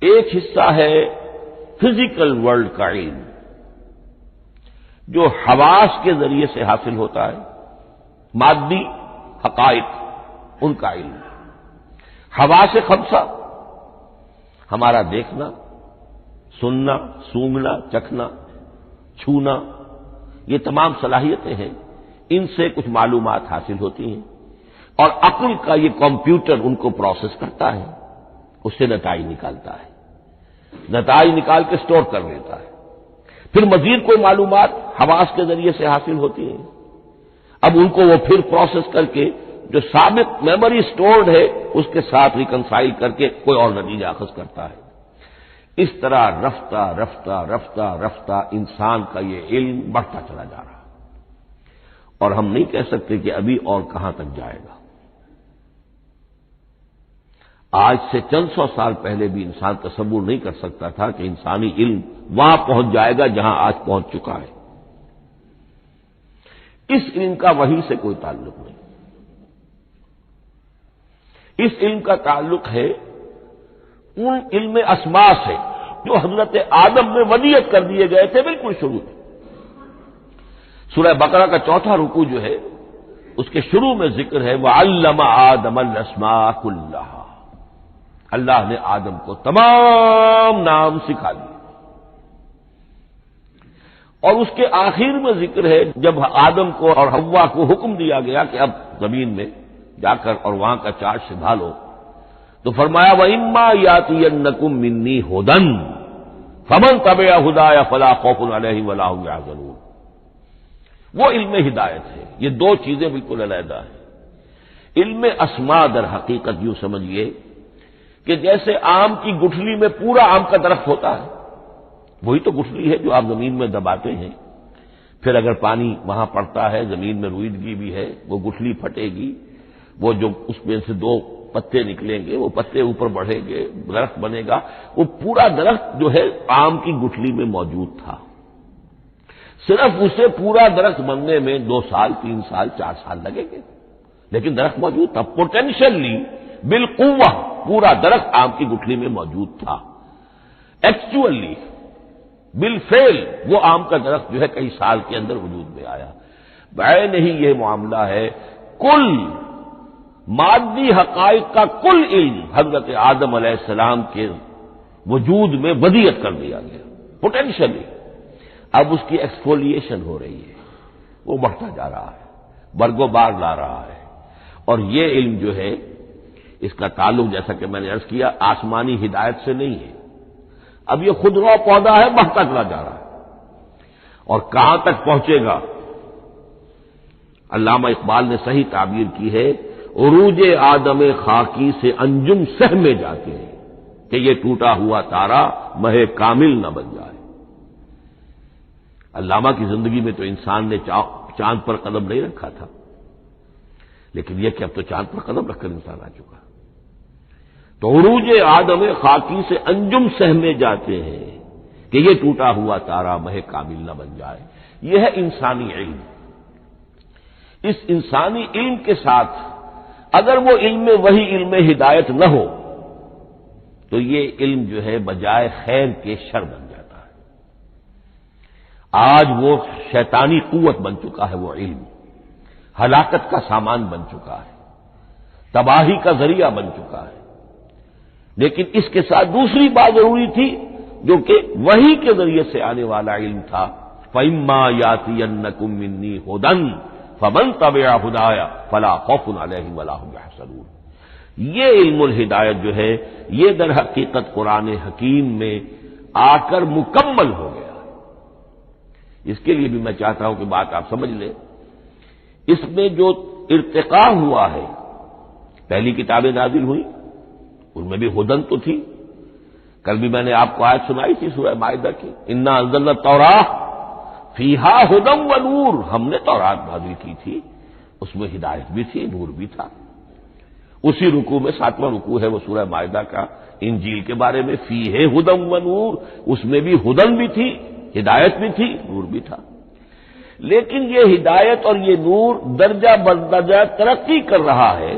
ایک حصہ ہے فزیکل ورلڈ کا علم، جو حواس کے ذریعے سے حاصل ہوتا ہے، مادی حقائق ان کا علم. حواس 5 ہمارا دیکھنا، سننا، سونگنا، چکھنا، چھونا، یہ تمام صلاحیتیں ہیں، ان سے کچھ معلومات حاصل ہوتی ہیں، اور عقل کا یہ کمپیوٹر ان کو پروسیس کرتا ہے، اس سے نتائج نکالتا ہے، نتائج نکال کے سٹور کر لیتا ہے. پھر مزید کوئی معلومات حواس کے ذریعے سے حاصل ہوتی ہیں، اب ان کو وہ پھر پروسیس کر کے جو سابق میموری سٹورڈ ہے اس کے ساتھ ریکنسائل کر کے کوئی اور نتیجہ اخذ کرتا ہے. اس طرح رفتہ رفتہ رفتہ رفتہ انسان کا یہ علم بڑھتا چلا جا رہا، اور ہم نہیں کہہ سکتے کہ ابھی اور کہاں تک جائے گا. آج سے چند 100 سال پہلے بھی انسان تصور نہیں کر سکتا تھا کہ انسانی علم وہاں پہنچ جائے گا جہاں آج پہنچ چکا ہے. اس علم کا وحی سے کوئی تعلق نہیں، اس علم کا تعلق ہے ان علم اسماء سے جو حضرت آدم میں ودیعت کر دیے گئے تھے بالکل شروع میں. سورہ بقرہ کا 4واں رکوع جو ہے اس کے شروع میں ذکر ہے وَعَلَّمَ آدَمَ الْأَسْمَاءَ كُلَّهَا. اللہ نے آدم کو تمام نام سکھا دیے. اور اس کے آخر میں ذکر ہے جب آدم کو اور حوا کو حکم دیا گیا کہ اب زمین میں جا کر اور وہاں کا چارج سنبھالو، تو فرمایا وَإِمَّا يَأْتِيَنَّكُم مِّنِّي هُدًى فَمَن تَبِعَ هُدَايَ فَلَا خَوْفٌ عَلَيْهِمْ وَلَا هُمْ يَحْزَنُونَ. وہ علم ہدایت ہے. یہ 2 چیزیں بالکل علیحدہ ہیں. علم اسماء در حقیقت یوں سمجھیے کہ جیسے آم کی گٹھلی میں پورا آم کا درخت ہوتا ہے، وہی تو گٹھلی ہے جو آپ زمین میں دباتے ہیں، پھر اگر پانی وہاں پڑتا ہے، زمین میں روئیدگی بھی ہے، وہ گٹھلی پھٹے گی، وہ جو اس میں سے دو پتے نکلیں گے، وہ پتے اوپر بڑھیں گے، درخت بنے گا۔ وہ پورا درخت جو ہے آم کی گٹھلی میں موجود تھا، صرف اسے پورا درخت بننے میں 2 سال 3 سال 4 سال لگیں گے، لیکن درخت موجود تھا، پوٹینشلی بالقوہ پورا درخت آم کی گٹھلی میں موجود تھا۔ ایکچولی بالفعل وہ آم کا درخت جو ہے کئی سال کے اندر وجود میں آیا۔ بعین ہی یہ معاملہ ہے، کل مادی حقائق کا کل علم حضرت آدم علیہ السلام کے وجود میں ودیعت کر دیا گیا پوٹینشلی۔ اب اس کی ایکسفولیشن ہو رہی ہے، وہ بڑھتا جا رہا ہے، برگ و بار لا رہا ہے۔ اور یہ علم جو ہے اس کا تعلق، جیسا کہ میں نے عرض کیا، آسمانی ہدایت سے نہیں ہے۔ اب یہ خود رو پودا ہے، بڑھتا چلا جا رہا ہے، اور کہاں تک پہنچے گا؟ علامہ اقبال نے صحیح تعبیر کی ہے، عروج آدم خاکی سے انجم سہمے جاتے ہیں کہ یہ ٹوٹا ہوا تارا مہ کامل نہ بن جائے۔ علامہ کی زندگی میں تو انسان نے چاند پر قدم نہیں رکھا تھا، لیکن یہ کہ اب تو چاند پر قدم رکھ کر انسان آ چکا۔ تو عروج آدم خاکی سے انجم سہمے جاتے ہیں کہ یہ ٹوٹا ہوا تارا مہ کامل نہ بن جائے۔ یہ ہے انسانی علم۔ اس انسانی علم کے ساتھ اگر وہ علم وہی علم ہدایت نہ ہو تو یہ علم جو ہے بجائے خیر کے شر بن جاتا ہے۔ آج وہ شیطانی قوت بن چکا ہے، وہ علم ہلاکت کا سامان بن چکا ہے، تباہی کا ذریعہ بن چکا ہے۔ لیکن اس کے ساتھ دوسری بات ضروری تھی جو کہ وحی کے ذریعے سے آنے والا علم تھا، فَإِمَّا يَأْتِيَنَّكُم مِّنِّي هُدًى فَمَن تَبِعَ هُدَايَ فَلَا خَوْفٌ عَلَيْهِمْ وَلَا هُمْ يَحْزَنُونَ۔ یہ علم الہدایت جو ہے یہ در حقیقت قرآن حکیم میں آ کر مکمل ہو گیا ہے۔ اس کے لیے بھی میں چاہتا ہوں کہ بات آپ سمجھ لیں، اس میں جو ارتقاء ہوا ہے، پہلی کتابیں نازل ہوئی ان میں بھی ہدن تو تھی۔ کل بھی میں نے آپ کو آیت سنائی تھی سورہ مائدہ کی، انا انزلنا التوراۃ فیہا ھدی و نور، ہم نے تورات نازل کی تھی، اس میں ہدایت بھی تھی، نور بھی تھا۔ اسی رکوع میں 7واں رکوع ہے وہ سورہ مائدہ کا، انجیل کے بارے میں، فیہ ھدی و نور، اس میں بھی ہدن بھی تھی، ہدایت بھی تھی، نور بھی تھا۔ لیکن یہ ہدایت اور یہ نور درجہ بدرجہ ترقی کر رہا ہے،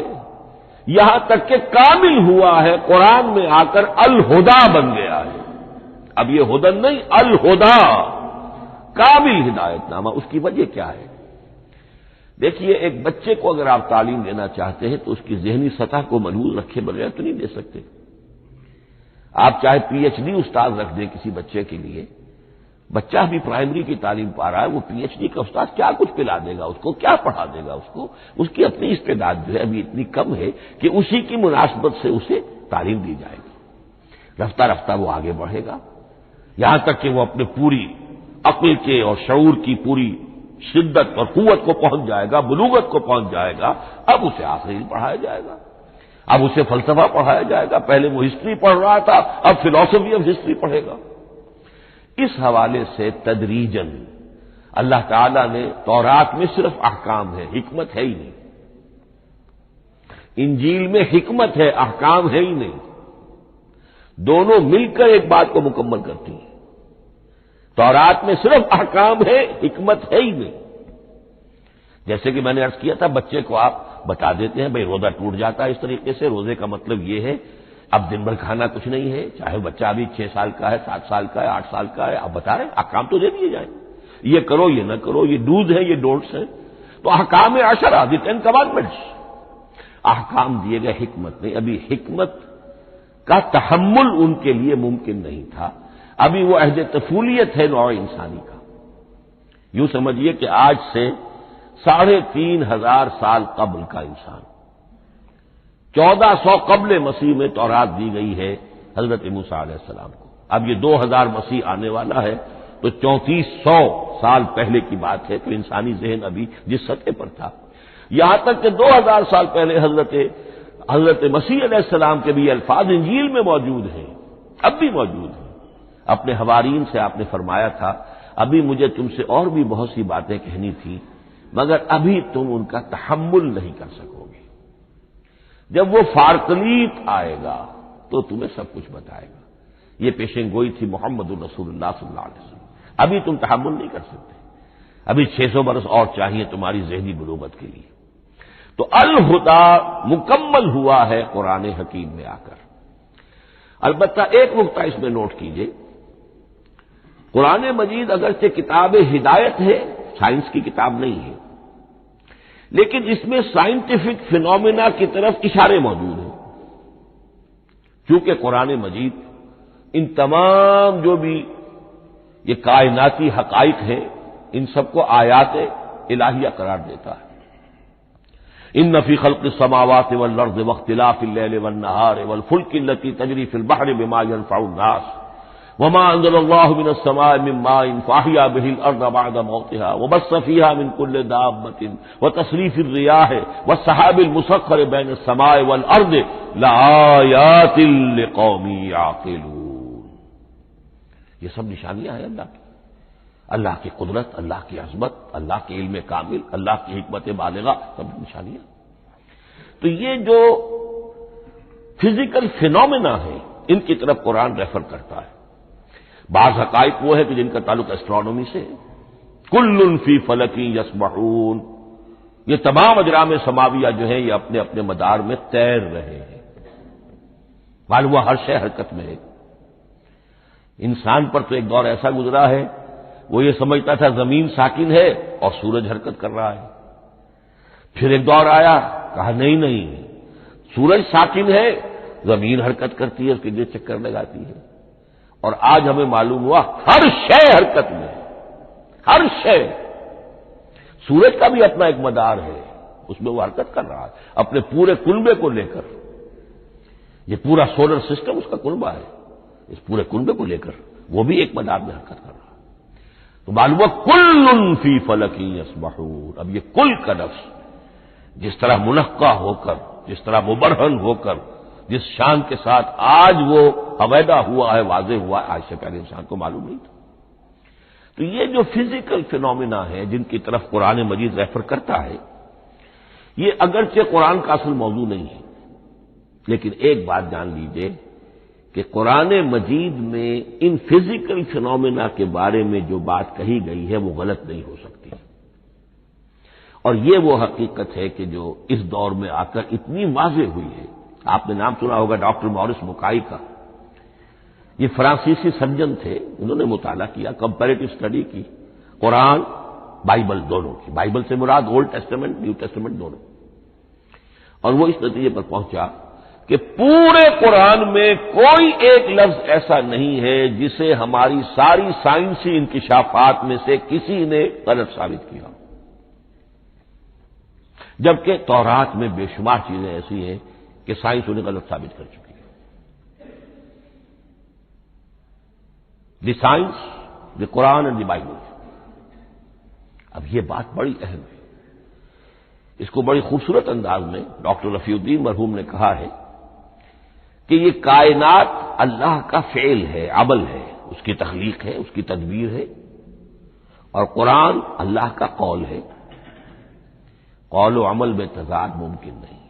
یہاں تک کہ کامل ہوا ہے، قرآن میں آ کر الہدا بن گیا ہے۔ اب یہ ہدن نہیں، الہدا، کامل ہدایت نامہ۔ اس کی وجہ کیا ہے؟ دیکھیے، ایک بچے کو اگر آپ تعلیم دینا چاہتے ہیں تو اس کی ذہنی سطح کو محفوظ رکھے بغیر تو نہیں دے سکتے۔ آپ چاہے پی ایچ ڈی استاد رکھ دیں کسی بچے کے لیے، بچہ بھی پرائمری کی تعلیم پا رہا ہے، وہ پی ایچ ڈی کا استاد کیا کچھ پلا دے گا اس کو، کیا پڑھا دے گا اس کو؟ اس کی اپنی استعداد جو ہے ابھی اتنی کم ہے کہ اسی کی مناسبت سے اسے تعلیم دی جائے گی، رفتہ رفتہ وہ آگے بڑھے گا، یہاں تک کہ وہ اپنے پوری عقل کے اور شعور کی پوری شدت اور قوت کو پہنچ جائے گا، بلوغت کو پہنچ جائے گا۔ اب اسے آخری پڑھایا جائے گا، اب اسے فلسفہ پڑھایا جائے گا، پہلے وہ ہسٹری پڑھ رہا تھا، اب فلسفی آف ہسٹری پڑھے گا۔ اس حوالے سے تدریجاً اللہ تعالی نے تورات میں صرف احکام ہے، حکمت ہے ہی نہیں، انجیل میں حکمت ہے، احکام ہے ہی نہیں، دونوں مل کر ایک بات کو مکمل کرتی ہیں۔ تورات میں صرف احکام ہے، حکمت ہے ہی نہیں۔ جیسے کہ میں نے عرض کیا تھا، بچے کو آپ بتا دیتے ہیں بھئی روزہ ٹوٹ جاتا ہے اس طریقے سے، روزے کا مطلب یہ ہے اب دن بھر کھانا کچھ نہیں ہے، چاہے بچہ ابھی 6 سال کا ہے، 7 سال کا ہے، 8 سال کا ہے، آپ بتا رہے ہیں احکام تو دے دیے جائیں، یہ کرو یہ نہ کرو، یہ ڈوز ہے یہ ڈونٹس ہے، تو احکام عشرہ، دی 10 کمانڈمنٹس، احکام دیے گئے، حکمت نہیں۔ ابھی حکمت کا تحمل ان کے لیے ممکن نہیں تھا، ابھی وہ عہد طفولیت ہے نوع انسانی کا۔ یوں سمجھیے کہ آج سے 3500 سال قبل کا انسان، 1400 قبل مسیح میں تورات دی گئی ہے حضرت موسیٰ علیہ السلام کو۔ اب یہ 2000 مسیح آنے والا ہے تو 3400 سال پہلے کی بات ہے، تو انسانی ذہن ابھی جس سطح پر تھا، یہاں تک کہ 2000 سال پہلے حضرت مسیح علیہ السلام کے بھی الفاظ انجیل میں موجود ہیں، اب بھی موجود ہیں۔ اپنے حوارین سے آپ نے فرمایا تھا ابھی مجھے تم سے اور بھی بہت سی باتیں کہنی تھی مگر ابھی تم ان کا تحمل نہیں کر سکو گے. جب وہ فارقلیت آئے گا تو تمہیں سب کچھ بتائے گا. یہ پیشن گوئی تھی محمد الرسول اللہ صلی اللہ علیہ وسلم. ابھی تم تحمل نہیں کر سکتے، ابھی 600 برس اور چاہیے تمہاری ذہنی بلوغت کے لیے. تو الہدا مکمل ہوا ہے قرآن حکیم میں آ کر. البتہ ایک نقطہ اس میں نوٹ کیجئے، قرآن مجید اگرچہ کتاب ہدایت ہے، سائنس کی کتاب نہیں ہے، لیکن اس میں سائنٹیفک فینومینا کی طرف اشارے موجود ہیں. چونکہ قرآن مجید ان تمام جو بھی یہ کائناتی حقائق ہیں ان سب کو آیات الہیہ قرار دیتا ہے. ان فی خلق السماوات والارض واختلاف اللیل والنہار والفلک التی تجری فی البحر بما ينفع الناس وما انزل الله من السماء من ماء فاحیا به الارض بعد موتها وبث فيها من كل دابة وتصريف الرياح والسحاب المسخر بين السماء والارض لآیات لقوم یعقلون. یہ سب نشانیاں ہیں اللہ کی، اللہ کی قدرت، اللہ کی عظمت، اللہ کے علم کامل، اللہ کی حکمت بالغہ، سب نشانیاں. تو یہ جو فزیکل فینومینا ہے ان کی طرف قرآن ریفر کرتا ہے. بعض حقائق وہ ہے کہ جن کا تعلق اسٹرانومی سے ہے. کل فی فلک یسبحون، یہ تمام اجرام سماویہ جو ہیں یہ اپنے اپنے مدار میں تیر رہے ہیں. معلوم ہوا ہر شے حرکت میں ہے. انسان پر تو ایک دور ایسا گزرا ہے وہ یہ سمجھتا تھا زمین ساکن ہے اور سورج حرکت کر رہا ہے. پھر ایک دور آیا کہا نہیں سورج ساکن ہے، زمین حرکت کرتی ہے، اس کے لیے چکر لگاتی ہے. اور آج ہمیں معلوم ہوا ہر شے حرکت میں ہے، ہر شے. سورج کا بھی اپنا ایک مدار ہے، اس میں وہ حرکت کر رہا ہے اپنے پورے کنبے کو لے کر. یہ پورا سولر سسٹم اس کا کنبہ ہے، اس پورے کنبے کو لے کر وہ بھی ایک مدار میں حرکت کر رہا ہے. تو معلوم ہوا کل فی فلک یسبحون. اب یہ کل کا لفظ جس طرح منقع ہو کر، جس طرح مبرہن ہو کر، جس شان کے ساتھ آج وہ عویدہ ہوا ہے، واضح ہوا ہے، آج سے پہلے انسان کو معلوم نہیں تھا. تو یہ جو فزیکل فینومینا ہے جن کی طرف قرآن مجید ریفر کرتا ہے، یہ اگرچہ قرآن کا اصل موضوع نہیں ہے، لیکن ایک بات جان لیجئے کہ قرآن مجید میں ان فزیکل فینومینا کے بارے میں جو بات کہی گئی ہے وہ غلط نہیں ہو سکتی. اور یہ وہ حقیقت ہے کہ جو اس دور میں آ کر اتنی واضح ہوئی ہے. آپ نے نام سنا ہوگا ڈاکٹر مورس بکائی کا. یہ فرانسیسی سرجن تھے، انہوں نے مطالعہ کیا، کمپیریٹو اسٹڈی کی قرآن بائبل دونوں کی. بائبل سے مراد اولڈ ٹیسٹمنٹ، نیو ٹیسٹمنٹ دونوں. اور وہ اس نتیجے پر پہنچا کہ پورے قرآن میں کوئی ایک لفظ ایسا نہیں ہے جسے ہماری ساری سائنسی انکشافات میں سے کسی نے غلط ثابت کیا، جبکہ تورات میں بے شمار چیزیں ایسی ہیں کہ سائنس انہیں غلط ثابت کر چکی ہے. The science, the Quran and the Bible. اب یہ بات بڑی اہم ہے. اس کو بڑی خوبصورت انداز میں ڈاکٹر رفیع الدین مرحوم نے کہا ہے کہ یہ کائنات اللہ کا فعل ہے، عمل ہے، اس کی تخلیق ہے، اس کی تدبیر ہے، اور قرآن اللہ کا قول ہے. قول و عمل میں تضاد ممکن نہیں.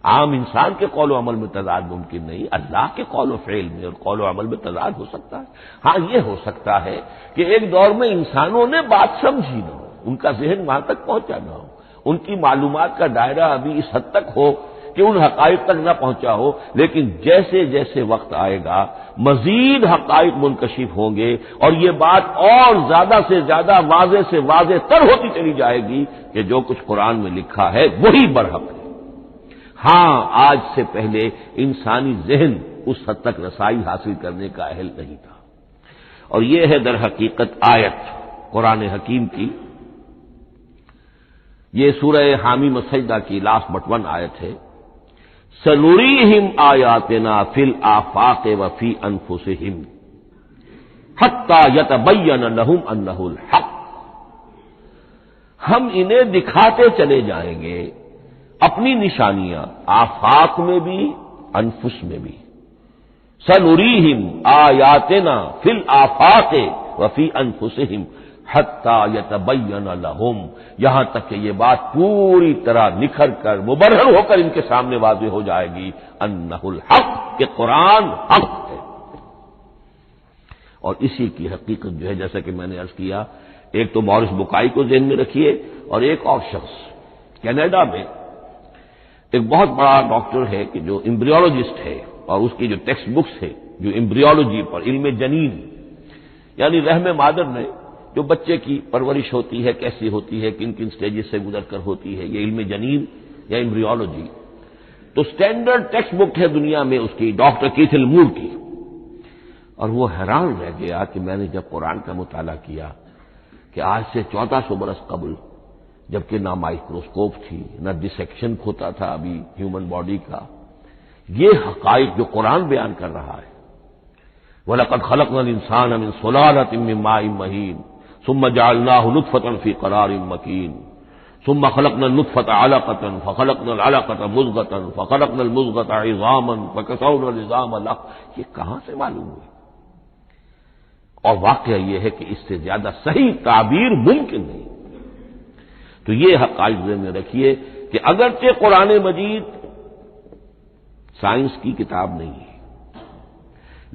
عام انسان کے قول و عمل میں تضاد ممکن نہیں، اللہ کے قول و فعل میں اور قول و عمل میں تضاد ہو سکتا ہے. ہاں یہ ہو سکتا ہے کہ ایک دور میں انسانوں نے بات سمجھی نہ ہو، ان کا ذہن وہاں تک پہنچا نہ ہو، ان کی معلومات کا دائرہ ابھی اس حد تک ہو کہ ان حقائق تک نہ پہنچا ہو. لیکن جیسے جیسے وقت آئے گا مزید حقائق منکشف ہوں گے اور یہ بات اور زیادہ سے زیادہ واضح سے واضح تر ہوتی چلی جائے گی کہ جو کچھ قرآن میں لکھا ہے وہی برحق ہے. ہاں آج سے پہلے انسانی ذہن اس حد تک رسائی حاصل کرنے کا اہل نہیں تھا. اور یہ ہے در حقیقت آیت قرآن حکیم کی. یہ سورہ حامیم السجدہ کی لاسٹ بٹ 1 آیت ہے. سنریہم آیاتنا فی الآفاق وفی انفسہم حتی یتبین لہم انہ الحق. ہم انہیں دکھاتے چلے جائیں گے اپنی نشانیاں، آفاق میں بھی انفس میں بھی. سنریہم آیاتنا فی الآفاق وفی انفسہم حتی یتبین لہم، یہاں تک کہ یہ بات پوری طرح نکھر کر مبرہن ہو کر ان کے سامنے واضح ہو جائے گی انہ الحق، کہ قرآن حق ہے۔ اور اسی کی حقیقت جو ہے، جیسا کہ میں نے عرض کیا، ایک تو مورس بکائی کو ذہن میں رکھیے، اور ایک اور شخص کینیڈا میں ایک بہت بڑا ڈاکٹر ہے کہ جو ایمبریولوجسٹ ہے، اور اس کی جو ٹیکسٹ بکس ہے جو ایمبریولوجی پر، علم جنین، یعنی رحم مادر میں جو بچے کی پرورش ہوتی ہے، کیسی ہوتی ہے، کن کن سٹیجز سے گزر کر ہوتی ہے، یہ علم جنین یا ایمبریولوجی، تو سٹینڈرڈ ٹیکسٹ بک ہے دنیا میں اس کی، ڈاکٹر کیتھل مور کی۔ اور وہ حیران رہ گیا کہ میں نے جب قرآن کا مطالعہ کیا کہ آج سے 1400 برس قبل، جبکہ نہ مائکروسکوپ تھی، نہ ڈسیکشن ہوتا تھا ابھی ہیومن باڈی کا، یہ حقائق جو قرآن بیان کر رہا ہے، وَلَقَدْ خَلَقْنَا الْإِنسَانَ مِنْ صُلَالَةٍ مِّن مَّاءٍ مَّهِينٍ ثُمَّ جَعَلْنَاهُ نُطْفَةً فِي قَرَارٍ مَّكِينٍ ثُمَّ خَلَقْنَا النُّطْفَةَ عَلَقَةً فَخَلَقْنَا الْعَلَقَةَ مُضْغَةً فَخَلَقْنَا الْمُضْغَةَ عِظَامًا فَكَسَوْنَا الْعِظَامَ لَحْمًا، یہ کہاں سے معلوم ہوئی؟ اور واقعہ یہ ہے کہ اس سے زیادہ صحیح تعبیر ممکن نہیں۔ تو یہ حقائق ذہن میں رکھیے کہ اگرچہ قرآن مجید سائنس کی کتاب نہیں ہے،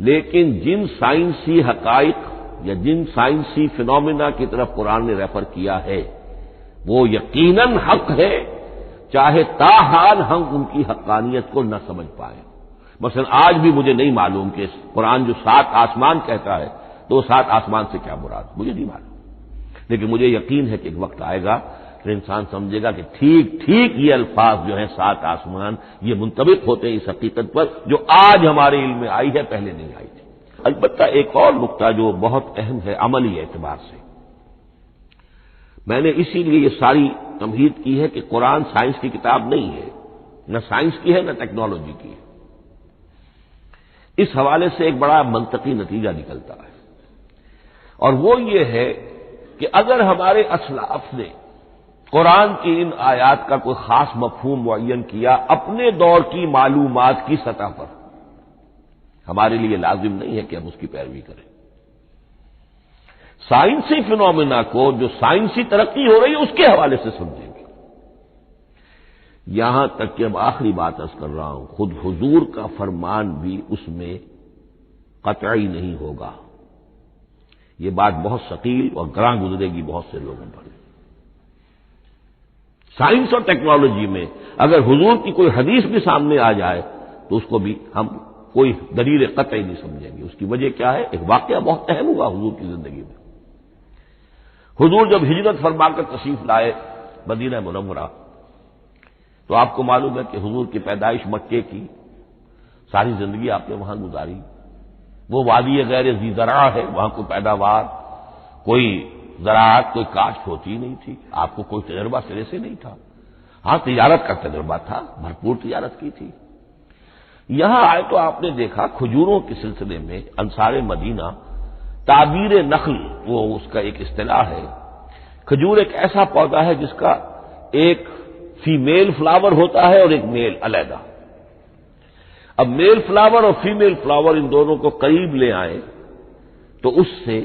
لیکن جن سائنسی حقائق یا جن سائنسی فینومینا کی طرف قرآن نے ریفر کیا ہے وہ یقیناً حق ہے، چاہے تاحال ہم ان کی حقانیت کو نہ سمجھ پائیں۔ مثلا آج بھی مجھے نہیں معلوم کہ قرآن جو 7 آسمان کہتا ہے تو 7 آسمان سے کیا مراد، مجھے نہیں معلوم، لیکن مجھے یقین ہے کہ ایک وقت آئے گا کہ انسان سمجھے گا کہ ٹھیک ٹھیک یہ الفاظ جو ہیں 7 آسمان، یہ منطبق ہوتے ہیں اس حقیقت پر جو آج ہمارے علم میں آئی ہے، پہلے نہیں آئی تھی۔ البتہ ایک اور نقطہ جو بہت اہم ہے عملی اعتبار سے، میں نے اسی لیے یہ ساری تمہید کی ہے کہ قرآن سائنس کی کتاب نہیں ہے، نہ سائنس کی ہے نہ ٹیکنالوجی کی ہے۔ اس حوالے سے ایک بڑا منطقی نتیجہ نکلتا ہے، اور وہ یہ ہے کہ اگر ہمارے اسلاف نے قرآن کی ان آیات کا کوئی خاص مفہوم معین کیا اپنے دور کی معلومات کی سطح پر، ہمارے لیے لازم نہیں ہے کہ ہم اس کی پیروی کریں۔ سائنسی فینومینا کو جو سائنسی ترقی ہو رہی ہے اس کے حوالے سے سمجھیں گے۔ یہاں تک کہ اب آخری بات عرض کر رہا ہوں، خود حضور کا فرمان بھی اس میں قطعی نہیں ہوگا۔ یہ بات بہت ثقیل اور گراں گزرے گی بہت سے لوگوں پر۔ سائنس اور ٹیکنالوجی میں اگر حضور کی کوئی حدیث بھی سامنے آ جائے تو اس کو بھی ہم کوئی دلیل قطعی نہیں سمجھیں گے۔ اس کی وجہ کیا ہے؟ ایک واقعہ بہت اہم ہوا حضور کی زندگی میں۔ حضور جب ہجرت فرما کر تشریف لائے مدینہ منورہ، تو آپ کو معلوم ہے کہ حضور کی پیدائش مکے کی، ساری زندگی آپ نے وہاں گزاری۔ وہ وادی غیر ذی زرع ہے، وہاں کوئی پیداوار، کوئی زراعت، کوئی کاشت ہوتی ہی نہیں تھی، آپ کو کوئی تجربہ سرے سے نہیں تھا۔ ہاں تجارت کا تجربہ تھا، بھرپور تجارت کی تھی۔ یہاں آئے تو آپ نے دیکھا کھجوروں کے سلسلے میں انصار مدینہ تعبیر نخل، وہ اس کا ایک اصطلاح ہے۔ کھجور ایک ایسا پودا ہے جس کا ایک فیمیل فلاور ہوتا ہے اور ایک میل علیحدہ۔ اب میل فلاور اور فیمیل فلاور ان دونوں کو قریب لے آئے تو اس سے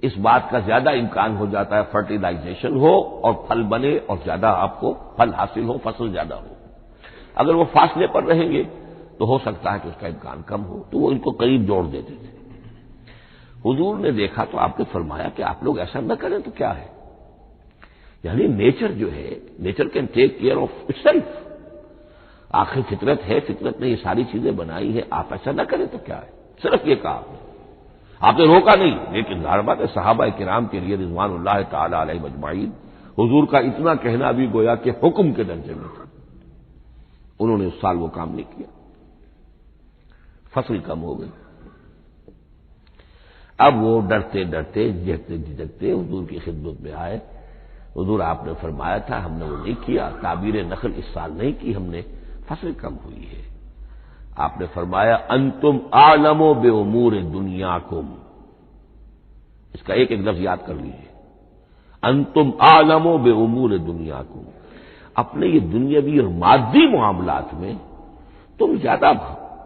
اس بات کا زیادہ امکان ہو جاتا ہے فرٹیلائزیشن ہو اور پھل بنے اور زیادہ آپ کو پھل حاصل ہو، فصل زیادہ ہو۔ اگر وہ فاصلے پر رہیں گے تو ہو سکتا ہے کہ اس کا امکان کم ہو، تو وہ ان کو قریب جوڑ دیتے تھے۔ حضور نے دیکھا تو آپ نے فرمایا کہ آپ لوگ ایسا نہ کریں تو کیا ہے، یعنی نیچر جو ہے، nature can take care of it self, آخر فطرت ہے، فطرت نے یہ ساری چیزیں بنائی ہے، آپ ایسا نہ کریں تو کیا ہے۔ صرف یہ کہا آپ نے روکا نہیں، لیکن ظاہر بات ہے صحابہ کرام کے لیے رضوان اللہ تعالی علیہ مجمعین حضور کا اتنا کہنا بھی گویا کہ حکم کے درجے میں تھا۔ انہوں نے اس سال وہ کام نہیں کیا، فصل کم ہو گئی۔ اب وہ ڈرتے ڈرتے جھجکتے جھجکتے حضور کی خدمت میں آئے۔ حضور آپ نے فرمایا تھا ہم نے وہ نہیں کیا، تعبیر نخل اس سال نہیں کی ہم نے، فصل کم ہوئی ہے۔ آپ نے فرمایا انتم عالم بامور دنیاکم، اس کا ایک ایک لفظ یاد کر لیجیے، انتم عالم بامور دنیاکم، اپنے یہ دنیاوی اور مادی معاملات میں تم زیادہ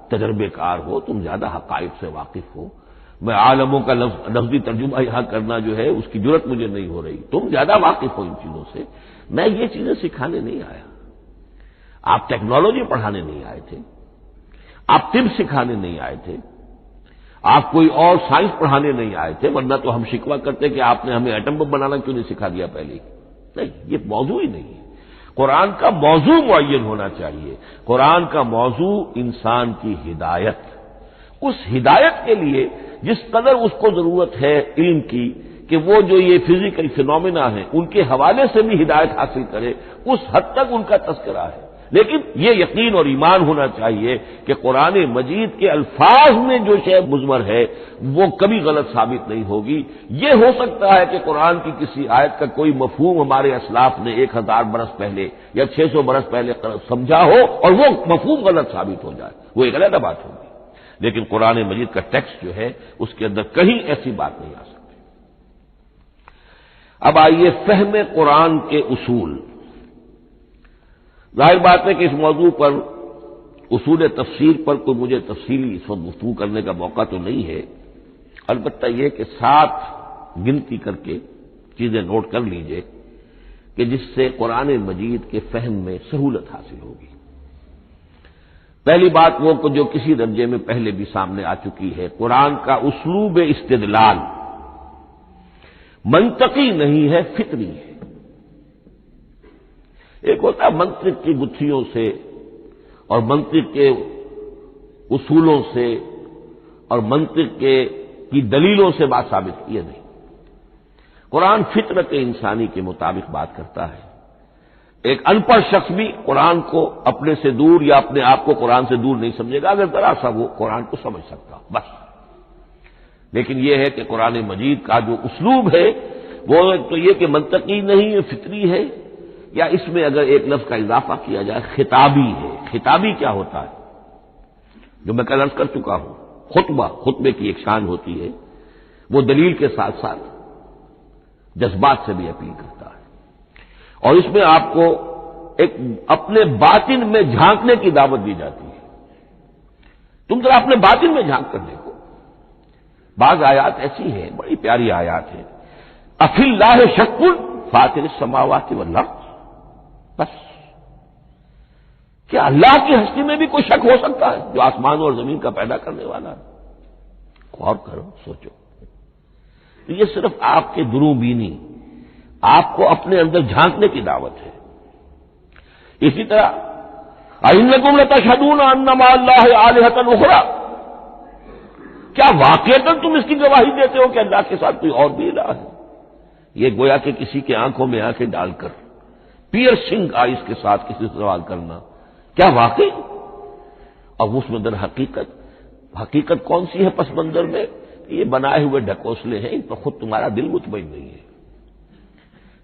تجربے کار ہو، تم زیادہ حقائق سے واقف ہو۔ میں عالموں کا لفظی ترجمہ یہاں کرنا جو ہے اس کی جرت مجھے نہیں ہو رہی، تم زیادہ واقف ہو ان چیزوں سے، میں یہ چیزیں سکھانے نہیں آیا۔ آپ ٹیکنالوجی پڑھانے نہیں آئے تھے، آپ طب سکھانے نہیں آئے تھے، آپ کوئی اور سائنس پڑھانے نہیں آئے تھے، ورنہ تو ہم شکوہ کرتے کہ آپ نے ہمیں ایٹم بم بنانا کیوں نہیں سکھا دیا پہلے ہی۔ نہیں، یہ موضوع ہی نہیں ہے۔ قرآن کا موضوع معین ہونا چاہیے۔ قرآن کا موضوع انسان کی ہدایت، اس ہدایت کے لیے جس قدر اس کو ضرورت ہے علم کی کہ وہ جو یہ فزیکل فینومینا ہیں ان کے حوالے سے بھی ہدایت حاصل کرے، اس حد تک ان کا تذکرہ ہے۔ لیکن یہ یقین اور ایمان ہونا چاہیے کہ قرآن مجید کے الفاظ میں جو شے مضمر ہے وہ کبھی غلط ثابت نہیں ہوگی۔ یہ ہو سکتا ہے کہ قرآن کی کسی آیت کا کوئی مفہوم ہمارے اسلاف نے 1000 برس پہلے یا 600 برس پہلے سمجھا ہو اور وہ مفہوم غلط ثابت ہو جائے، وہ ایک علیحدہ بات ہوگی، لیکن قرآن مجید کا ٹیکسٹ جو ہے اس کے اندر کہیں ایسی بات نہیں آ سکتی۔ اب آئیے فہم قرآن کے اصول۔ ظاہر بات ہے کہ اس موضوع پر اصول تفسیر پر کوئی مجھے تفصیلی اس وقت گفتگو کرنے کا موقع تو نہیں ہے، البتہ یہ کہ 7 گنتی کر کے چیزیں نوٹ کر لیجئے کہ جس سے قرآن مجید کے فہم میں سہولت حاصل ہوگی۔ پہلی بات وہ جو کسی درجے میں پہلے بھی سامنے آ چکی ہے، قرآن کا اسلوب استدلال منطقی نہیں ہے، فطری ہے۔ ایک ہوتا ہے منطق کی گتھیوں سے اور منطق کے اصولوں سے اور منطق کی دلیلوں سے بات ثابت کی نہیں۔ قرآن فطرت انسانی کے مطابق بات کرتا ہے۔ ایک ان پڑھ شخص بھی قرآن کو اپنے سے دور یا اپنے آپ کو قرآن سے دور نہیں سمجھے گا اگر ذرا سا وہ قرآن کو سمجھ سکتا بس۔ لیکن یہ ہے کہ قرآن مجید کا جو اسلوب ہے وہ ایک تو یہ کہ منطقی نہیں ہے، فطری ہے، یا اس میں اگر ایک لفظ کا اضافہ کیا جائے خطابی ہے۔ خطابی کیا ہوتا ہے؟ جو میں کل عرض کر چکا ہوں، خطبے کی ایک شان ہوتی ہے، وہ دلیل کے ساتھ ساتھ جذبات سے بھی اپیل کرتا ہے، اور اس میں آپ کو ایک اپنے باطن میں جھانکنے کی دعوت دی جاتی ہے۔ تم ذرا اپنے باطن میں جھانک کر دیکھو۔ بعض آیات ایسی ہیں، بڑی پیاری آیات ہیں، افی اللہ شک فاطر السماوات والارض، بس کیا اللہ کی ہستی میں بھی کوئی شک ہو سکتا ہے جو آسمان اور زمین کا پیدا کرنے والا ہے؟ غور کرو، سوچو۔ یہ صرف آپ کے دروں بینی، آپ کو اپنے اندر جھانکنے کی دعوت ہے۔ اسی طرح اَإِنَّكُمْ لَتَشْهَدُونَ أَنَّ مَعَ اللَّهِ آلِهَةً أُخْرَىٰ، کیا واقعتاً تم اس کی گواہی دیتے ہو کہ اللہ کے ساتھ کوئی اور بھی الہ ہے؟ یہ گویا کہ کسی کے آنکھوں میں آنکھیں ڈال کر پیئرسنگ آئیز کے ساتھ کسی سے سوال کرنا، کیا واقعی؟ اور اس میں در حقیقت کون سی ہے پس منظر میں؟ یہ بنائے ہوئے ڈھکوسلے ہیں، ان پر خود تمہارا دل مطمئن نہیں ہے۔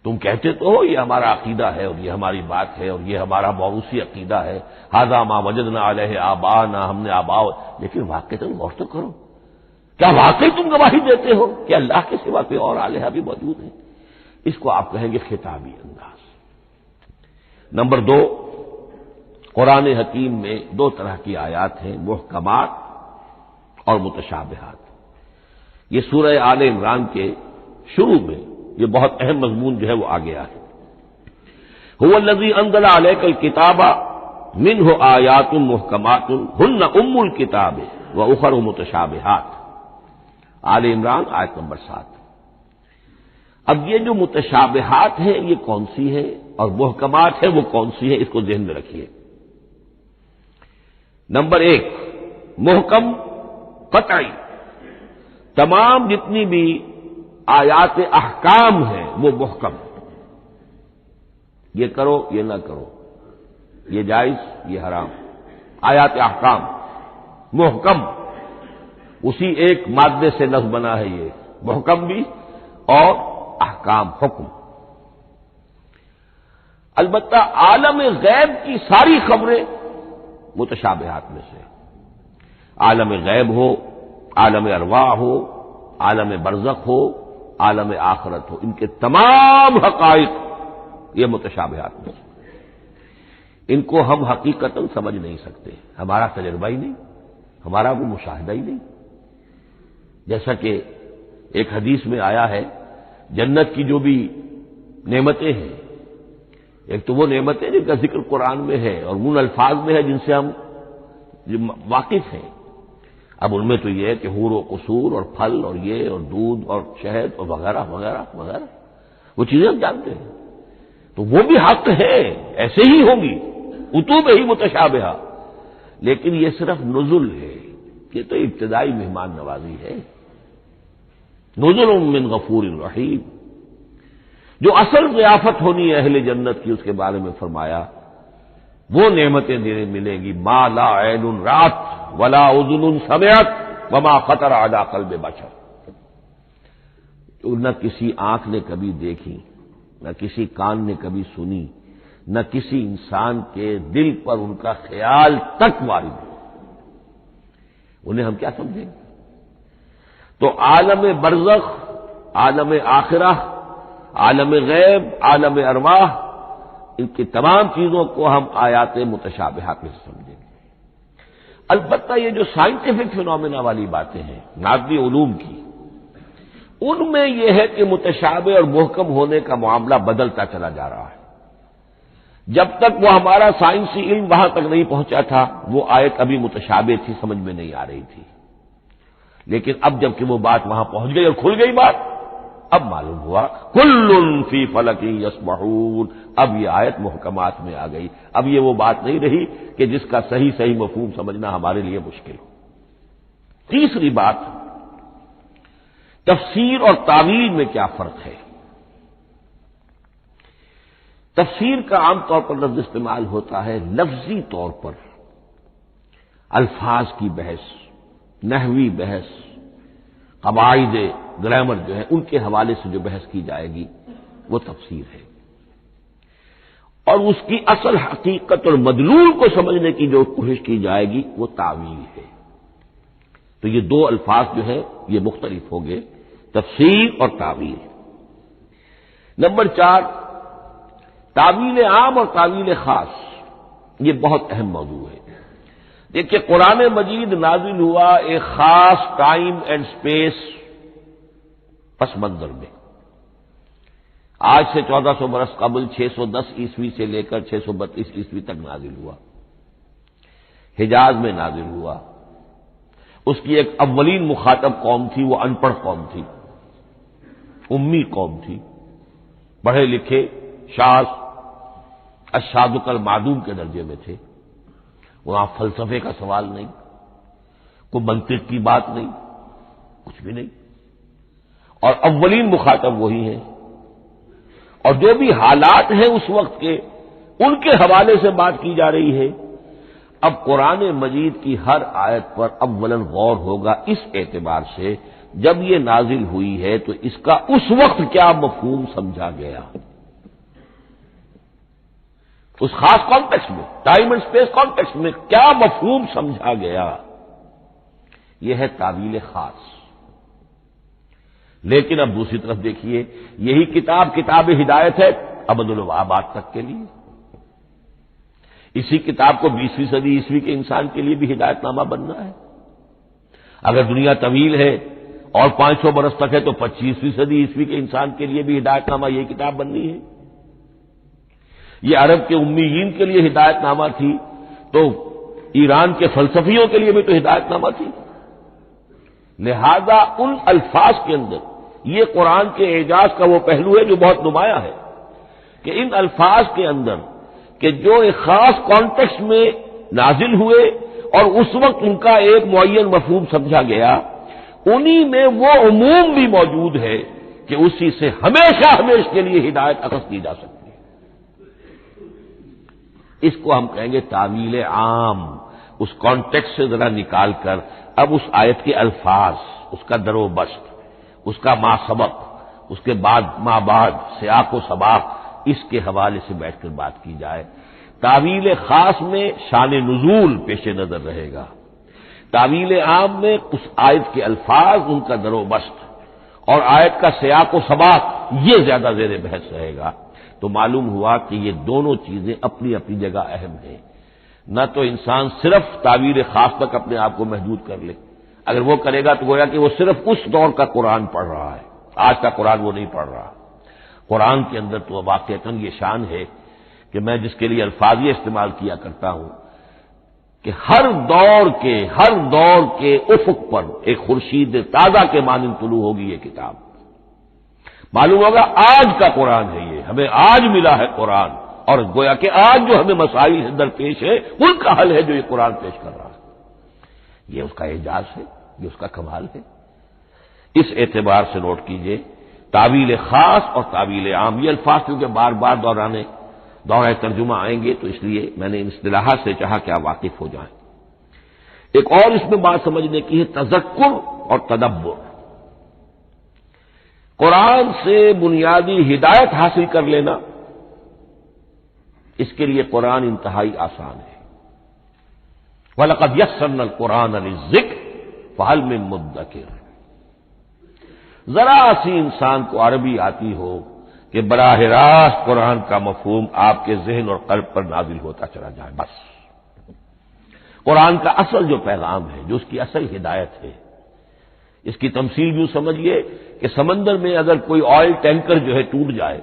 تم کہتے تو ہو یہ ہمارا عقیدہ ہے اور یہ ہماری بات ہے اور یہ ہمارا موروثی عقیدہ ہے، ھذا ما وجدنا علیہ آباءنا، ہم نے آباء، لیکن واقعتاً غور تو کرو، کیا واقعی تم گواہی دیتے ہو کہ اللہ کے سوا کوئی اور الہ بھی موجود ہے؟ اس کو آپ کہیں گے خطابی انداز۔ نمبر 2، قرآن حکیم میں 2 طرح کی آیات ہیں، محکمات اور متشابہات۔ یہ سورہ آل عمران کے شروع میں یہ بہت اہم مضمون جو ہے وہ آ گیا ہے۔ هو الذی انزل علیک الکتاب منہ آیات محکمات ہن ام الکتاب واخر متشابہات، آل عمران آیت نمبر 7۔ اب یہ جو متشابہات ہیں یہ کون سی ہے اور محکمات ہیں وہ کون سی ہے، اس کو ذہن میں رکھیے۔ نمبر 1، محکم قطعی، تمام جتنی بھی آیات احکام ہیں وہ محکم، یہ کرو یہ نہ کرو، یہ جائز یہ حرام، آیات احکام محکم، اسی ایک مادے سے لفظ بنا ہے، یہ محکم بھی اور احکام حکم۔ البتہ عالم غیب کی ساری خبریں متشابہات میں سے، عالم غیب ہو، عالم ارواح ہو، عالم برزخ ہو، عالم آخرت ہو، ان کے تمام حقائق یہ متشابہات میں سے، ان کو ہم حقیقتاً سمجھ نہیں سکتے، ہمارا تجربہ ہی نہیں، ہمارا وہ مشاہدہ ہی نہیں۔ جیسا کہ ایک حدیث میں آیا ہے جنت کی جو بھی نعمتیں ہیں، ایک تو وہ نعمتیں جن کا ذکر قرآن میں ہے اور ان الفاظ میں ہے جن سے ہم واقف ہیں. اب ان میں تو یہ ہے کہ حور و قصور اور پھل اور یہ اور دودھ اور شہد اور وغیرہ وغیرہ وغیرہ وہ چیزیں ہم جانتے ہیں. تو وہ بھی حق ہے، ایسے ہی ہوں گی اتوب ہی متشابہہ، لیکن یہ صرف نزل ہے، یہ تو ابتدائی مہمان نوازی ہے. نزل من غفور رحیم. جو اصل ضیافت ہونی ہے اہل جنت کی، اس کے بارے میں فرمایا وہ نعمتیں دینے ملیں گی ما لا عین رات ولا اذن سمعت وما خطر علی قلب بشر. نہ کسی آنکھ نے کبھی دیکھی، نہ کسی کان نے کبھی سنی، نہ کسی انسان کے دل پر ان کا خیال تک وارد ہو. انہیں ہم کیا سمجھیں؟ تو عالم برزخ، عالم آخرہ، عالم غیب، عالم ارواح، ان کی تمام چیزوں کو ہم آیات متشابہات میں سمجھیں گے. البتہ یہ جو سائنٹیفک فینومینا والی باتیں ہیں مادی علوم کی، ان میں یہ ہے کہ متشابہ اور محکم ہونے کا معاملہ بدلتا چلا جا رہا ہے. جب تک وہ ہمارا سائنسی علم وہاں تک نہیں پہنچا تھا وہ آیت ابھی متشابہ تھی، سمجھ میں نہیں آ رہی تھی. لیکن اب جب کہ وہ بات وہاں پہنچ گئی اور کھل گئی بات، اب معلوم ہوا کل فی فلک یسبحون. اب یہ آیت محکمات میں آ گئی. اب یہ وہ بات نہیں رہی کہ جس کا صحیح مفہوم سمجھنا ہمارے لیے مشکل ہو. تیسری بات، تفسیر اور تعویل میں کیا فرق ہے؟ تفسیر کا عام طور پر لفظ استعمال ہوتا ہے لفظی طور پر، الفاظ کی بحث، نحوی بحث، قواعد گرامر جو ہے ان کے حوالے سے جو بحث کی جائے گی وہ تفسیر ہے. اور اس کی اصل حقیقت اور مدلول کو سمجھنے کی جو کوشش کی جائے گی وہ تعویل ہے. تو یہ دو الفاظ جو ہے یہ مختلف ہوں گے، تفسیر اور تعویل. نمبر 4، تعویل عام اور تعویل خاص. یہ بہت اہم موضوع ہے. دیکھیے قرآن مجید نازل ہوا ایک خاص ٹائم اینڈ سپیس پس منظر میں. آج سے 1400 برس قبل 610 عیسوی سے لے کر 632 عیسوی تک نازل ہوا. حجاز میں نازل ہوا. اس کی ایک اولین مخاطب قوم تھی، وہ ان پڑھ قوم تھی، امی قوم تھی. پڑھے لکھے شاذ الشاذ المعدوم کے درجے میں تھے. وہاں فلسفے کا سوال نہیں، کوئی منطق کی بات نہیں، کچھ بھی نہیں. اور اولین مخاطب وہی ہیں. اور جو بھی حالات ہیں اس وقت کے ان کے حوالے سے بات کی جا رہی ہے. اب قرآن مجید کی ہر آیت پر اولاً غور ہوگا اس اعتبار سے جب یہ نازل ہوئی ہے تو اس کا اس وقت کیا مفہوم سمجھا گیا، اس خاص کانٹیکسٹ میں، ٹائم اینڈ اسپیس کانٹیکسٹ میں کیا مفہوم سمجھا گیا. یہ ہے تعویل خاص. لیکن اب دوسری طرف دیکھیے یہی کتاب ہدایت ہے ابد الآباد تک کے لیے. اسی کتاب کو 20ویں صدی عیسوی کے انسان کے لیے بھی ہدایت نامہ بننا ہے. اگر دنیا طویل ہے اور 500 برس تک ہے تو 25ویں صدی عیسوی کے انسان کے لیے بھی ہدایت نامہ یہ کتاب بننی ہے. یہ عرب کے امیین کے لیے ہدایت نامہ تھی تو ایران کے فلسفیوں کے لیے بھی تو ہدایت نامہ تھی. لہذا ان الفاظ کے اندر یہ قرآن کے اعجاز کا وہ پہلو ہے جو بہت نمایاں ہے کہ ان الفاظ کے اندر کہ جو ایک خاص کانٹیکسٹ میں نازل ہوئے اور اس وقت ان کا ایک معین مفہوم سمجھا گیا، انہی میں وہ عموم بھی موجود ہے کہ اسی سے ہمیشہ کے لیے ہدایت اخذ کی جا سکتی ہے. اس کو ہم کہیں گے تعویل عام. اس کانٹیکسٹ سے ذرا نکال کر اب اس آیت کے الفاظ، اس کا در و بست، اس کا ما سبق، اس کے بعد ما بعد، سیاق و سباق، اس کے حوالے سے بیٹھ کر بات کی جائے. تعویل خاص میں شان نزول پیش نظر رہے گا. تعویل عام میں اس آیت کے الفاظ، ان کا در و بست اور آیت کا سیاق و سباق یہ زیادہ زیر بحث رہے گا. تو معلوم ہوا کہ یہ دونوں چیزیں اپنی اپنی جگہ اہم ہیں. نہ تو انسان صرف تعویل خاص تک اپنے آپ کو محدود کر لے. اگر وہ کرے گا تو گویا کہ وہ صرف اس دور کا قرآن پڑھ رہا ہے، آج کا قرآن وہ نہیں پڑھ رہا۔ قرآن کے اندر تو واقعتاً یہ شان ہے کہ میں جس کے لیے الفاظ یہ استعمال کیا کرتا ہوں کہ ہر دور کے افق پر ایک خورشید تازہ کے مانند طلوع ہوگی یہ کتاب۔ معلوم ہوگا آج کا قرآن ہے، یہ ہمیں آج ملا ہے قرآن، اور گویا کہ آج جو ہمیں مسائل درپیش ہے ان کا حل ہے جو یہ قرآن پیش کر رہا ہے۔ یہ اس کا اعجاز ہے، یہ اس کا کمال ہے۔ اس اعتبار سے نوٹ کیجئے تعویل خاص اور تعویل عام، یہ الفاظ کیونکہ بار بار دورہ ترجمہ آئیں گے تو اس لیے میں نے ان اصطلاحات سے چاہا کہ آپ واقف ہو جائیں۔ ایک اور اس میں بات سمجھنے کی ہے تذکر اور تدبر۔ قرآن سے بنیادی ہدایت حاصل کر لینا، اس کے لیے قرآن انتہائی آسان ہے۔ وَلَقَدْ يَسَّرْنَا الْقُرْآنَ لِلذِّكْرِ فَهَلْ مِن مُدَّكِرٍ۔ ذرا سی انسان کو عربی آتی ہو کہ براہ راست قرآن کا مفہوم آپ کے ذہن اور قلب پر نازل ہوتا چلا جائے، بس قرآن کا اصل جو پیغام ہے، جو اس کی اصل ہدایت ہے، اس کی تمثیل یوں سمجھیے کہ سمندر میں اگر کوئی آئل ٹینکر جو ہے ٹوٹ جائے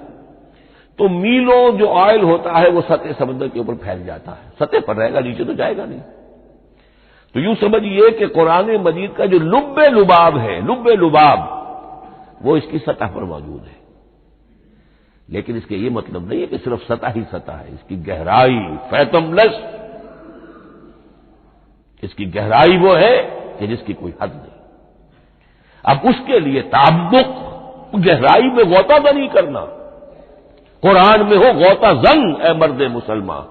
تو میلوں جو آئل ہوتا ہے وہ سطح سمندر کے اوپر پھیل جاتا ہے، سطح پر رہے گا، نیچے تو جائے گا نہیں۔ تو یوں سمجھیے کہ قرآن مجید کا جو لب لباب وہ اس کی سطح پر موجود ہے، لیکن اس کے یہ مطلب نہیں ہے کہ صرف سطح ہی سطح ہے، اس کی گہرائی فیتم لس، اس کی گہرائی وہ ہے کہ جس کی کوئی حد نہیں۔ اب اس کے لیے تعمق، گہرائی میں غوطہ نہیں کرنا، قرآن میں ہو غوطہ زن اے مرد مسلمان،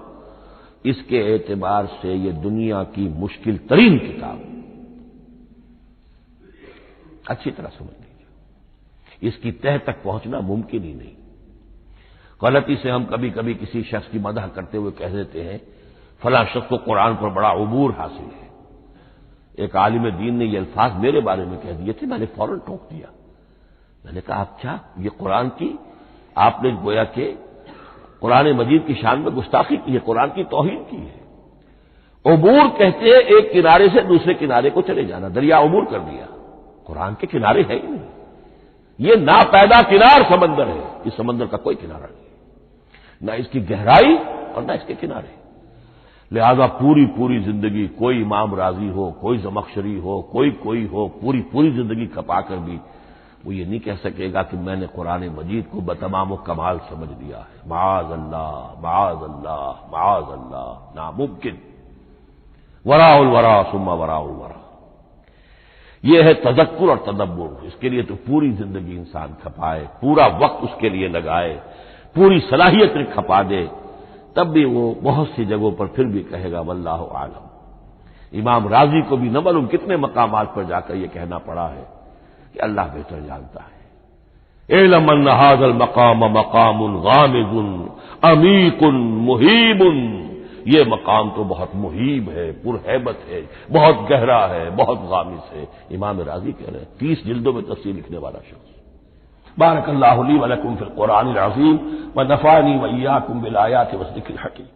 اس کے اعتبار سے یہ دنیا کی مشکل ترین کتاب، اچھی طرح سمجھ لیجیے، اس کی تہ تک پہنچنا ممکن ہی نہیں۔ غلطی سے ہم کبھی کبھی کسی شخص کی مدح کرتے ہوئے کہہ دیتے ہیں فلاں شخص کو قرآن پر بڑا عبور حاصل ہے۔ ایک عالم دین نے یہ الفاظ میرے بارے میں کہہ دیے تھے، میں نے فوراً ٹوک دیا، میں نے کہا اچھا یہ قرآن کی آپ نے گویا کہ قرآن مجید کی شان میں گستاخی کی ہے، قرآن کی توہین کی ہے۔ عبور کہتے ہیں ایک کنارے سے دوسرے کنارے کو چلے جانا، دریا عبور کر دیا، قرآن کے کنارے ہے ہی نہیں، یہ ناپیدا کنار سمندر ہے، اس سمندر کا کوئی کنارہ نہیں، نہ اس کی گہرائی اور نہ اس کے کنارے۔ لہذا پوری زندگی کوئی امام راضی ہو، کوئی زمخشری ہو، کوئی ہو، پوری زندگی کھپا کر بھی وہ یہ نہیں کہہ سکے گا کہ میں نے قرآن مجید کو بتمام و کمال سمجھ لیا ہے۔ معاذ اللہ معاذ اللہ معاذ اللہ، ناممکن۔ وراء الورا ثم وراء الورا، یہ ہے تذکر اور تدبر۔ اس کے لیے تو پوری زندگی انسان کھپائے، پورا وقت اس کے لیے لگائے، پوری صلاحیت کھپا دے، تب بھی وہ بہت سی جگہوں پر پھر بھی کہے گا واللہ عالم۔ امام راضی کو بھی نہ معلوم کتنے مقامات پر جا کر یہ کہنا پڑا ہے کہ اللہ بہتر جانتا ہے۔ اعلم ان ھذا المقام مقام غامض عمیق محیب، یہ مقام تو بہت محیب ہے، پرہیبت ہے، بہت گہرا ہے، بہت غامض ہے۔ امام راضی کہہ رہے ہیں، 30 جلدوں میں تفسیر لکھنے والا شخص۔ بارک اللہ لی ولکم فی القرآن العظیم ونفعنی وإیاکم بالآیات والذکر الحکیم۔